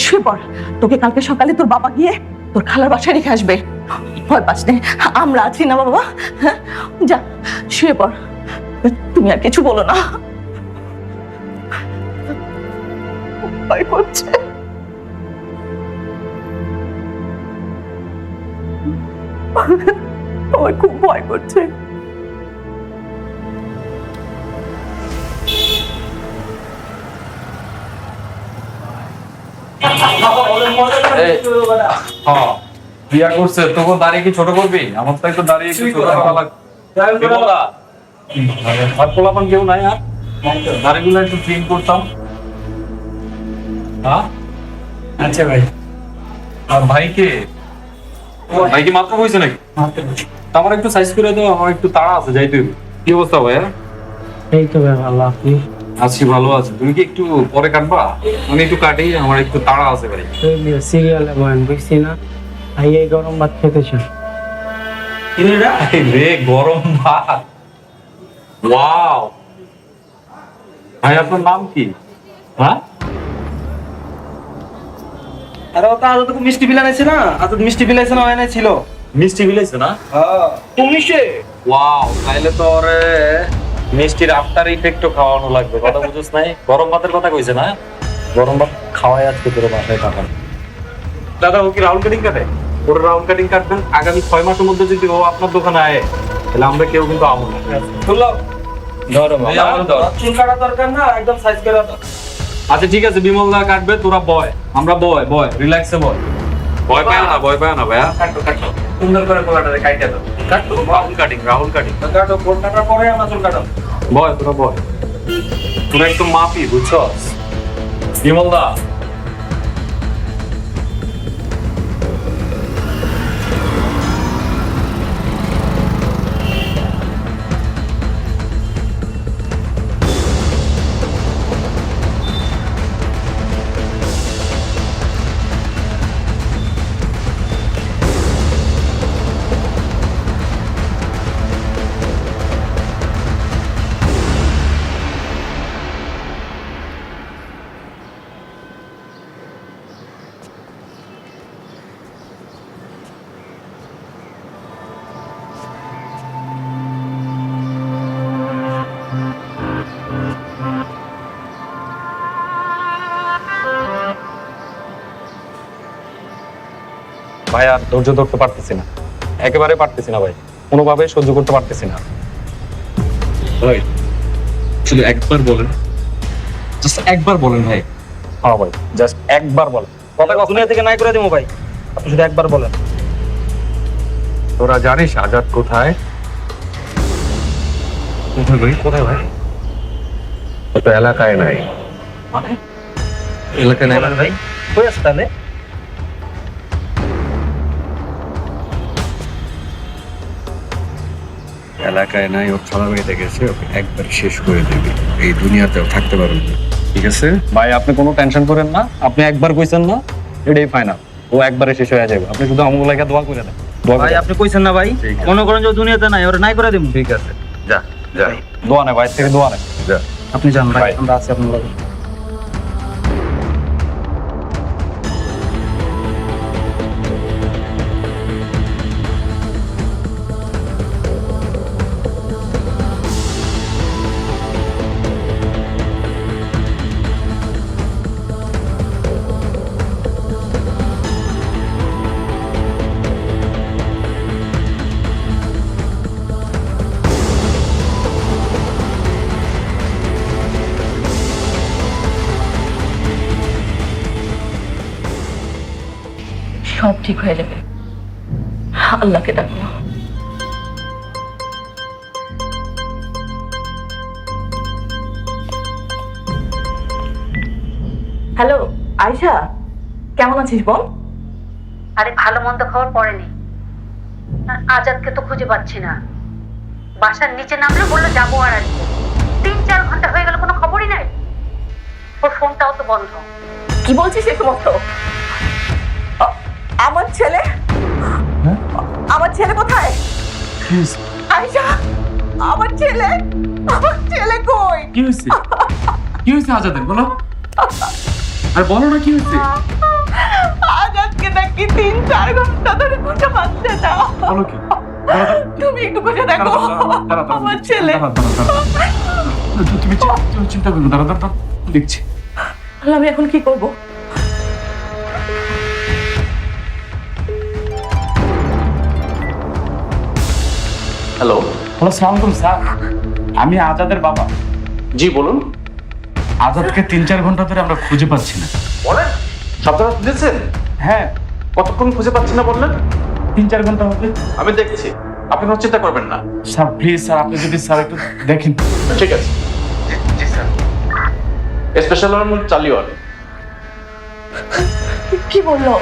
শুয়ে পড়। তোকে কালকে সকালে তোর বাবা গিয়ে তোর খালার বাসায় রেখে আসবে, ভয় পাস নে, আমরা আছি না বাবা। হ্যাঁ যা শুয়ে পড়, তুমি আর কিছু বলো না। ভয় করছে। আমার খুব ভয় করছে। বিয়া করছে তোকে দাঁড়িয়ে কি ছোট করবি? আমার তো একটু দাঁড়িয়ে একটু ছোট করা লাগবে। আর পোলাপান কেউ নাই? আর দাঁড়িগুলো একটু ট্রিম করতাম। হ্যাঁ আচ্ছা ভাই। আর ভাইকে, ভাই কি মাত্র বইছে নাকি? আমার একটু সাইজ করে দাও, আমার একটু তাড়া আছে যাইতে হবে। কি অবস্থা ভাইয়া? এই তো ভাই ভালো, আপনি? আছি, ভালো আছি। তুমি কি একটু পরে কাটবা? আমি একটু কাটি, আমার একটু তাড়া আছে ভাই। সিরিয়ালে বয়েন বুঝছি না, ভাই এই গরম ভাত খেতেছি। রে গরম ভাত, ওয়াও। ভাই আপনার নাম কি? হ্যাঁ আরে ও তো আজ তো মিষ্টি বিলাইছে না, আজ মিষ্টি বিলাইছে না, হয় না ছিল। মিষ্টি বিলাইছে না? তুমি সে ওয়াও, তাইলে তো ওরে মিষ্টির আফটার ইফেক্টও খাওয়ানো লাগবে। কথা বুঝছ নাই? গরম ভাতের কথা কইছে না? গরম ভাত খাওয়াই আজকে তোর বাসায় পাঠান। দাদা, ও কি রাউন্ড কাটিং কাটে? ওর রাউন্ড কাটিং কাটবেন আগামী 6 মাসের মধ্যে। যদি ও আপনার দোকানে আয়, তাহলে আমরা কেউ কিন্তু আমল না। শুনলাম ধরো বাবা, চুল কাটা দরকার না, একদম সাইজ করে দাও। আচ্ছা ঠিক আছে, বিমল দা কাটবে, তোরা বয়, আমরা বয় বয় রিল্যাক্সে বয়। ভয় পায় না, ভয় পায় না ভাইয়া। কাটো কাটো সুন্দর করে কোলাটারে কাইটা দাও। কাটো রাহুল কাটিং, রাহুল কাটিং। কাটো কোল কাটার পরে আমার চুল কাটো। বয়, তোরা বয়। তোরা একটু মাপি, বুঝছস? বিমল দা, ভাই আর ধৈর্য ধরতে পারতেছি না, একেবারে পারতেছি না ভাই, কোনোভাবে সহ্য করতে পারতেছি না ভাই। শুধু একবার বলেন, জাস্ট একবার বলেন ভাই। হ্যাঁ ভাই, জাস্ট একবার বলেন। কথা দুনিয়া থেকে নাই করে দেবো ভাই, আপনি শুধু একবার বলেন। তোরা জানিস আজাদ কোথায়? কোথায় ভাই? কোথায় ভাই? ও তো এলাকায় নাই। মানে এলাকায় নাই ভাই কই আছে তাহলে? এলাকায় নাই, ও খালা বাড়িতে গেছে, ওকে একবার শেষ করে দেবে, এই দুনিয়াতেও থাকতে পারবে না। ঠিক আছে ভাই, আপনি কোনো টেনশন করেন না, আপনি একবার কইছেন না, এটাই ফাইনাল। ও একবারে শেষ হয়ে যাবে, আপনি শুধু আমগুলো লাগে দোয়া করে দেন। ভাই আপনি কইছেন না ভাই, মনে করেন যে দুনিয়াতে নাই, ওরা নাই করে দেবো। ঠিক আছে, যা যা দোয়া নেই ভাই, থেকে দোয়া নেই। যা। আপনি যান ভাই, আমরা আছি আপনার লগে। সব ঠিক হয়ে যাবে, আল্লাহকে ডাকো। হ্যালো আয়শা, কেমন আছিস বল? আরে ভালো মন্দ খবর পড়েনি, আজাদকে তো খুঁজে পাচ্ছি না। বাসার নিচে নামলে বললো যাবো আর আসবো, 3-4 ঘন্টা হয়ে গেল, কোনো খবরই নাই। ওর ফোনটাও তো বন্ধ। কি বলছিস এই সমস্ত? আমার ছেলে, আমার ছেলে কোথায়? আয়শা, আমার ছেলে, আমার ছেলে কই? কি হয়েছে? কি হয়েছে আজাদের বলো? আর বলো না কি হয়েছে? আজাদকে নাকি 3-4 ঘন্টা ধরে খুঁজে পাচ্ছে না। বলো কি? তুমি একটু খুঁজে দেখো আমার ছেলে। তুমি চিন্তা করো, দাঁড়া দেখছি। আমি এখন কি করব? হ্যালো হ্যালো, সালাম আলাইকুম স্যার, আমি আজাদের বাবা। জি বলুন। আজাদকে 3-4 ঘন্টা ধরে আমরা খুঁজে পাচ্ছি না। বলেন, সপ্তাহ দিয়েছেন? হ্যাঁ, কতক্ষণ খুঁজে পাচ্ছি না বললেন? 3-4 ঘন্টা হবে। আমি দেখছি, আপনি কোনো চিন্তা করবেন না। স্যার প্লিজ স্যার, আপনি যদি স্যার একটু দেখেন। ঠিক আছে, জি স্যার। স্পেশাল চালিয়ে আনে। কি বললো?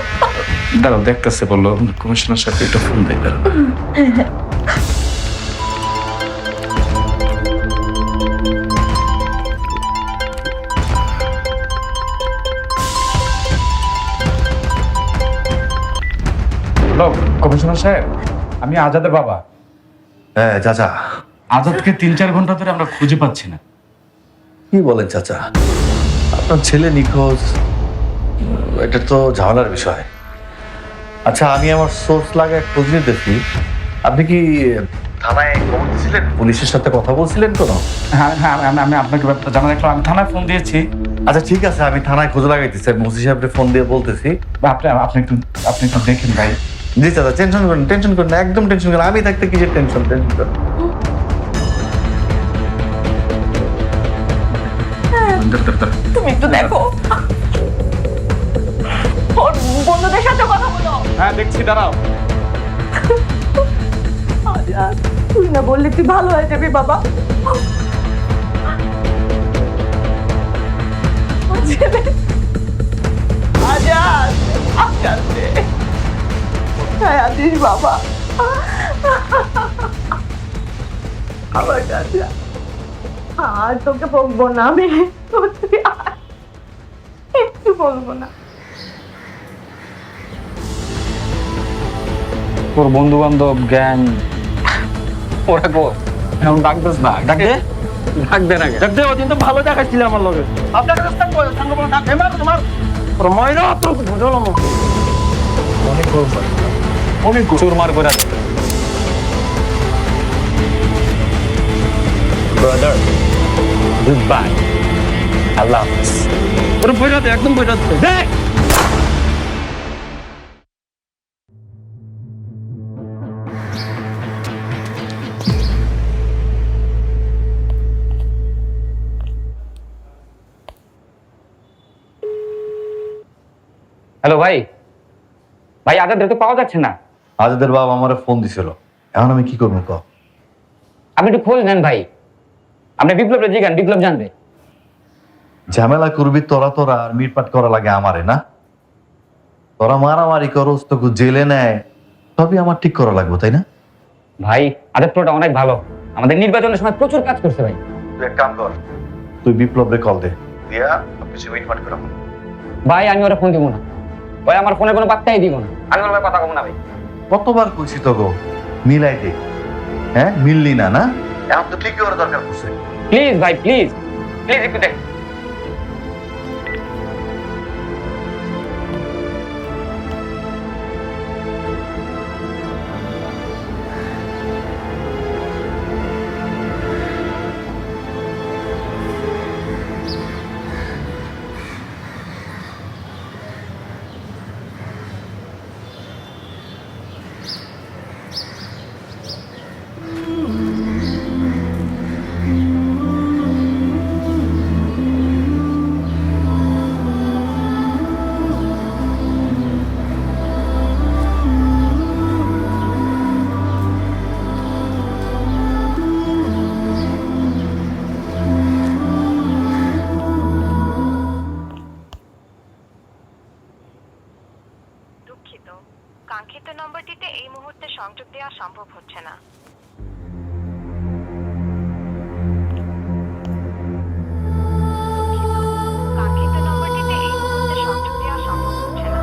দাঁড়াও, দেখতেছে বললো কমিশনার সাথে একটা ফোন দেয়। দাঁড়াও। হ্যালো কমিশনার সাহেব, আমি আজাদের বাবা। হ্যাঁ চাচা। আজাদকে 3-4 ঘন্টা ধরে আমরা খুঁজে পাচ্ছি না। কি বলেন চাচা? আপনার ছেলে নিখোঁজ, এটা তো ঝামেলার বিষয়। আচ্ছা, আমি আমার সোর্স লাগায় খোঁজ নিতেছি। আপনি কি থানায় খবর দিয়েছিলেন? পুলিশের সাথে কথা বলছিলেন কোনো? হ্যাঁ হ্যাঁ, আমি আপনাকে ব্যাপারটা জানা রাখলাম। আমি থানায় ফোন দিয়েছি। আচ্ছা ঠিক আছে, আমি থানায় খোঁজ লাগাইতেছি, আমি ওসি সাহেবকে ফোন দিয়ে বলতেছি। আপনি একটু দেখেন ভাই। জি চাচা, টেনশন করেন না, একদম টেনশন করেন। আমি থাকতে কিসের টেনশন করেন। তুমি একটু দেখো ওর বন্ধুদের সাথে কথা বলো। হ্যাঁ দেখছি, দাঁড়াও। আজাদ, তুই না বললে তুই ভালো হয়ে যাবি বাবা। আজাদ, আজাদ রে। কোথায় আছিস বাবা? আমার কাছে আর তোকে বকবো না আমি, তুই আর একটু বলবো না। তোর বন্ধু বান্ধব গ্যাং ওরা কো এখন ডাকতেস না, ডাকে ডাক দে না। ডাক দে, ওদিন তো ভালো দেখাচ্ছিলে আমার লগে। আপনার কাছে সঙ্গ বলো না, এবার তোমার ময়রা তো বুঝলো না। অনেক চুরমার করে দে। ব্রাদার, গুড বাই, আল্লাহ হাফেজ। ওরে বইরা দে, একদম বইরা দে। দেখ হ্যালো ভাই, ভাই আজাদের তো পাওয়া যাচ্ছে না। আজাদের বাবা আমার ফোন দিছিল, এখন আমি কি করবো ক? আপনি একটু খোঁজ নেন ভাই, আপনি বিপ্লব জিগান, বিপ্লব জানবে। ঝামেলা করবি তোরা আর মিটপাট করা লাগে আমারে না? তোরা মারামারি করস, তোকে জেলে নেয়, সবই আমার ঠিক করা লাগবে, তাই না? ভাই আজাদ প্রোটা অনেক ভালো, আমাদের নির্বাচনের সময় প্রচুর কাজ করছে ভাই। তুই এক কাম কর, তুই বিপ্লবরে কল দে, দিয়া সবকিছু মিটমাট করে ফেল। ভাই আমি ওরা ফোন দিব না ভাই, আমার ফোনে কোনো পাত্তাই দিব না, আমি ওর কথা কব না ভাই। কতবার কইছি তোকে মিলাই দে, হ্যাঁ মিললি না না? এখন তো ঠিকই ওরা দরকার পড়ছে। প্লিজ ভাই, প্লিজ প্লিজ একটু দেখ। কাঙ্ক্ষিত নম্বরটিতে এই মুহূর্তে সংযোগ দেওয়া সম্ভব হচ্ছে না। কাঙ্ক্ষিত নম্বরটিতে এই মুহূর্তে সংযোগ দেওয়া সম্ভব হচ্ছে না।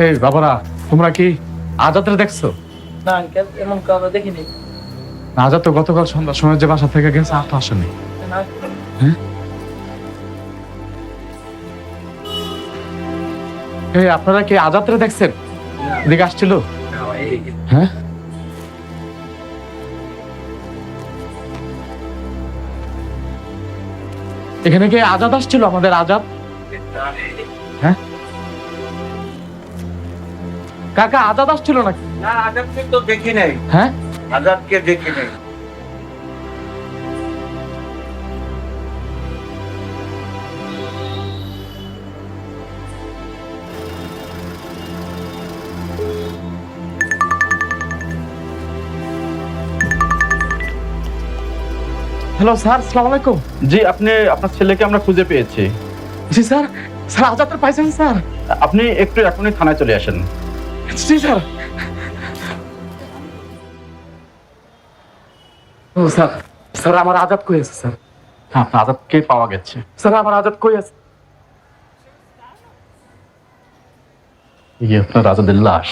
এই বাবারা, তোমরা কি আজাদরে দেখছো? না আঙ্কেল, এমন কাউকে দেখিনি। আজাদ তো গতকাল সন্ধ্যার সময় যে বাসা থেকে গেছে আর তো আসেনি। হ্যাঁ, এই আপনারা কি আজাদরে দেখছেন? এদিকে আসছিল? হ্যাঁ, এখানে কি আজাদ আসছিল? আমাদের আজাদ? হ্যাঁ কাকা, আজাদ আসছিল নাকি? না, আজাদকে তো দেখি নাই। হ্যাঁ, আজাদকে দেখি নাই। হ্যালো স্যার, আসসালামু আলাইকুম। জি, আপনার ছেলেকে আমরা খুঁজে পেয়েছি। জি স্যার। স্যার আজাদকে পাইছেন স্যার? আপনি একটু এখনই থানায় চলে আসেন। জি স্যার। ও স্যার, স্যার আমার আজাদ কই আছে স্যার? হ্যাঁ, আপনার আজাদকে পাওয়া গেছে। স্যার আমার আজাদ কই আছে? এই আপনার আজাদের লাশ।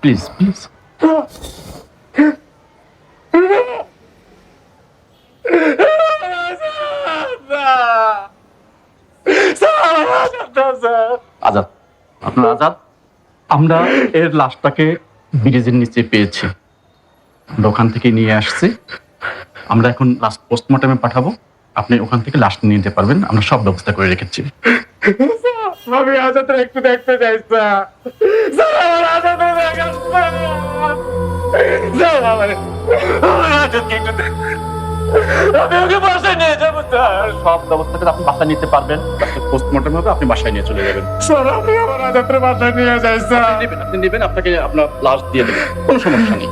প্লিজ প্লিজ আজাদ, আপনার আজাদ, আমরা এর লাশটাকে ব্রিজের নিচে পেয়েছি, আমরা ওখান থেকে নিয়ে আসছি। আমরা এখন লাস্ট পোস্টমর্টমে পাঠাবো, আপনি ওখান থেকে লাশ নিয়ে নিতে পারবেন, আমরা সব ব্যবস্থা করে রেখেছি। আমি আজাদের একটু দেখতে চাই স্যার। স্যার আমার আজাদের দেখান স্যার। স্যার আমার আজাদকে একটু দেখেন। আমি ওকে বাসায় নিয়ে যাবো স্যার। সব ব্যবস্থা করে আপনি বাসায় নিতে পারবেন, পোস্টমর্টম হবে, আপনি বাসায় নিয়ে চলে যাবেন। স্যার আমি আমার আজাদের বাসায় নিয়ে যাই স্যার। আপনি নেবেন, আপনাকে আপনার লাশ দিয়ে দেবেন, কোনো সমস্যা নেই।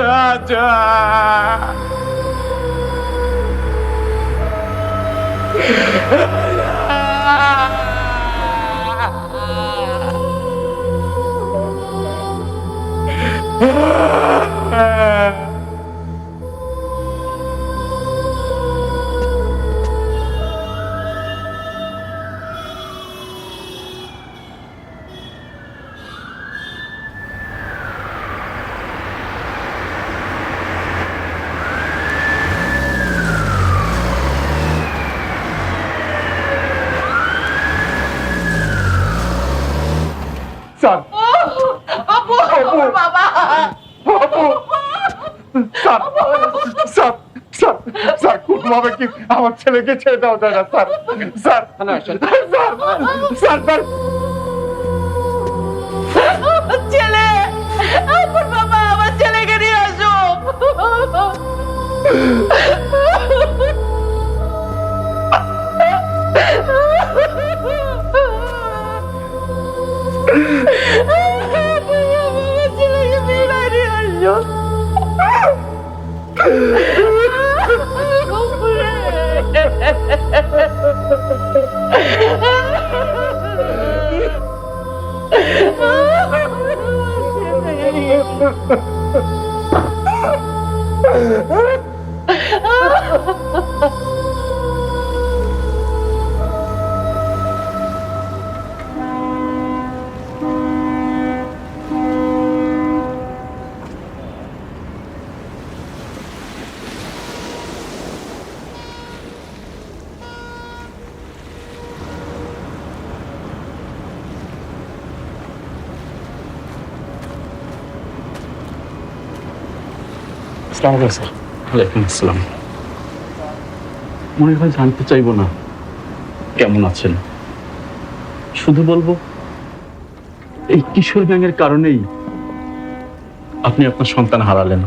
রাজা স্যার, আপু বাবা, স্যার, স্যার, স্যার, স্যার, কোনোভাবে কি আমার ছেলেকে ছেড়ে দেওয়া যায় না sir? Sir, sir, sir, sir, ছেলে, আপুর বাবা, আমার ছেলেকে নিয়ে আসো। ছেলেকে বেড়ায় নিয়ে আসসালামু আলাইকুম স্যার। ওয়ালাইকুম আসসালাম। মনে হয় জানতে চাইবো না কেমন আছেন, শুধু বলবো এই কিশোর গ্যাংয়ের কারণেই আপনি আপনার সন্তান হারালেন।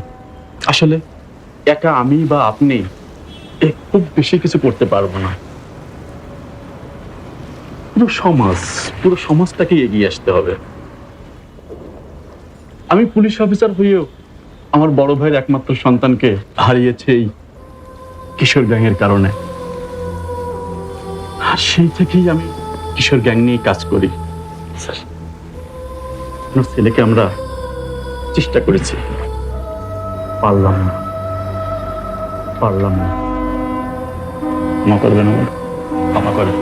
আসলে একা আমি বা আপনি খুব বেশি কিছু করতে পারবো না, পুরো সমাজটাকে এগিয়ে আসতে হবে। আমি পুলিশ অফিসার হয়েও আমার বড় ভাইয়ের একমাত্র সন্তানকে হারিয়েছে এই কিশোর গ্যাংয়ের কারণে, আর সেই থেকেই আমি কিশোর গ্যাং নিয়ে কাজ করি। স্যার, আপনার ছেলেকে আমরা চেষ্টা করেছি, পারলাম না। ক্ষমা করবেন আমার, ক্ষমা করেন।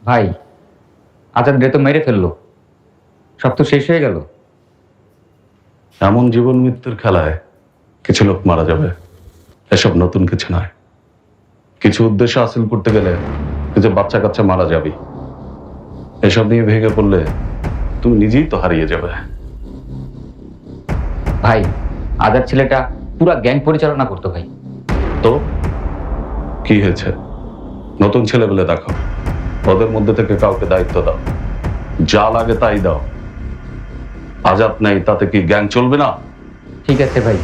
ভাই, আজাদ রে তো মেরে ফেললো, সব তো শেষ হয়ে গেল। এমন জীবন মৃত্যুর খেলায় কিছু লোক মারা যাবে, এসব নতুন কিছু নয়। কিছু উদ্দেশ্য হাসিল করতে গেলে কিছু বাচ্চা কাচ্চা মারা যাবে, এসব নিয়ে ভেঙে পড়লে তুমি নিজেই তো হারিয়ে যাবে। ভাই আজাদ ছেলেটা পুরা গ্যাং পরিচালনা করতো ভাই। তো কি হয়েছে? নতুন ছেলেবেলে দেখো, ওদের মধ্যে থেকে কাউকে দায়িত্ব দাও, যা লাগে তাই দাও। আজাদ নেই তাতে কি গ্যাং চলবে না? ঠিক আছে ভাই।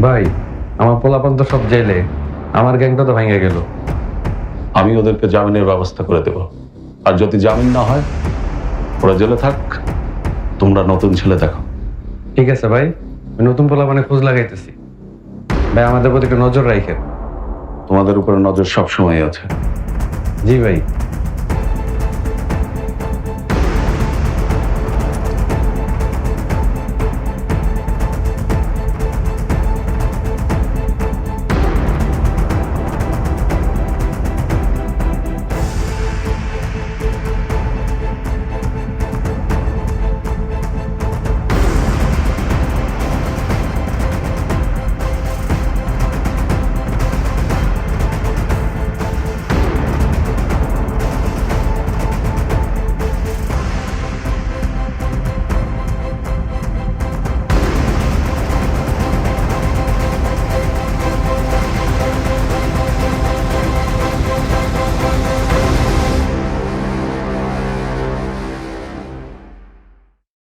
ভাই আমার পোলাপান তো সব জেলে, আমার গ্যাংটা তো ভেঙে গেল। আমি ওদেরকে জামিনের ব্যবস্থা করে দেব, আর যদি জামিন না হয় ওরা জেলে থাক, তোমরা নতুন ছেলে দেখো। ঠিক আছে ভাই, আমি নতুন পোলাপানে খোঁজ লাগাইতেছি। ভাই আমাদের প্রতি একটু নজর রাখেন। তোমাদের উপরে নজর সব সময় আছে। জি ভাই।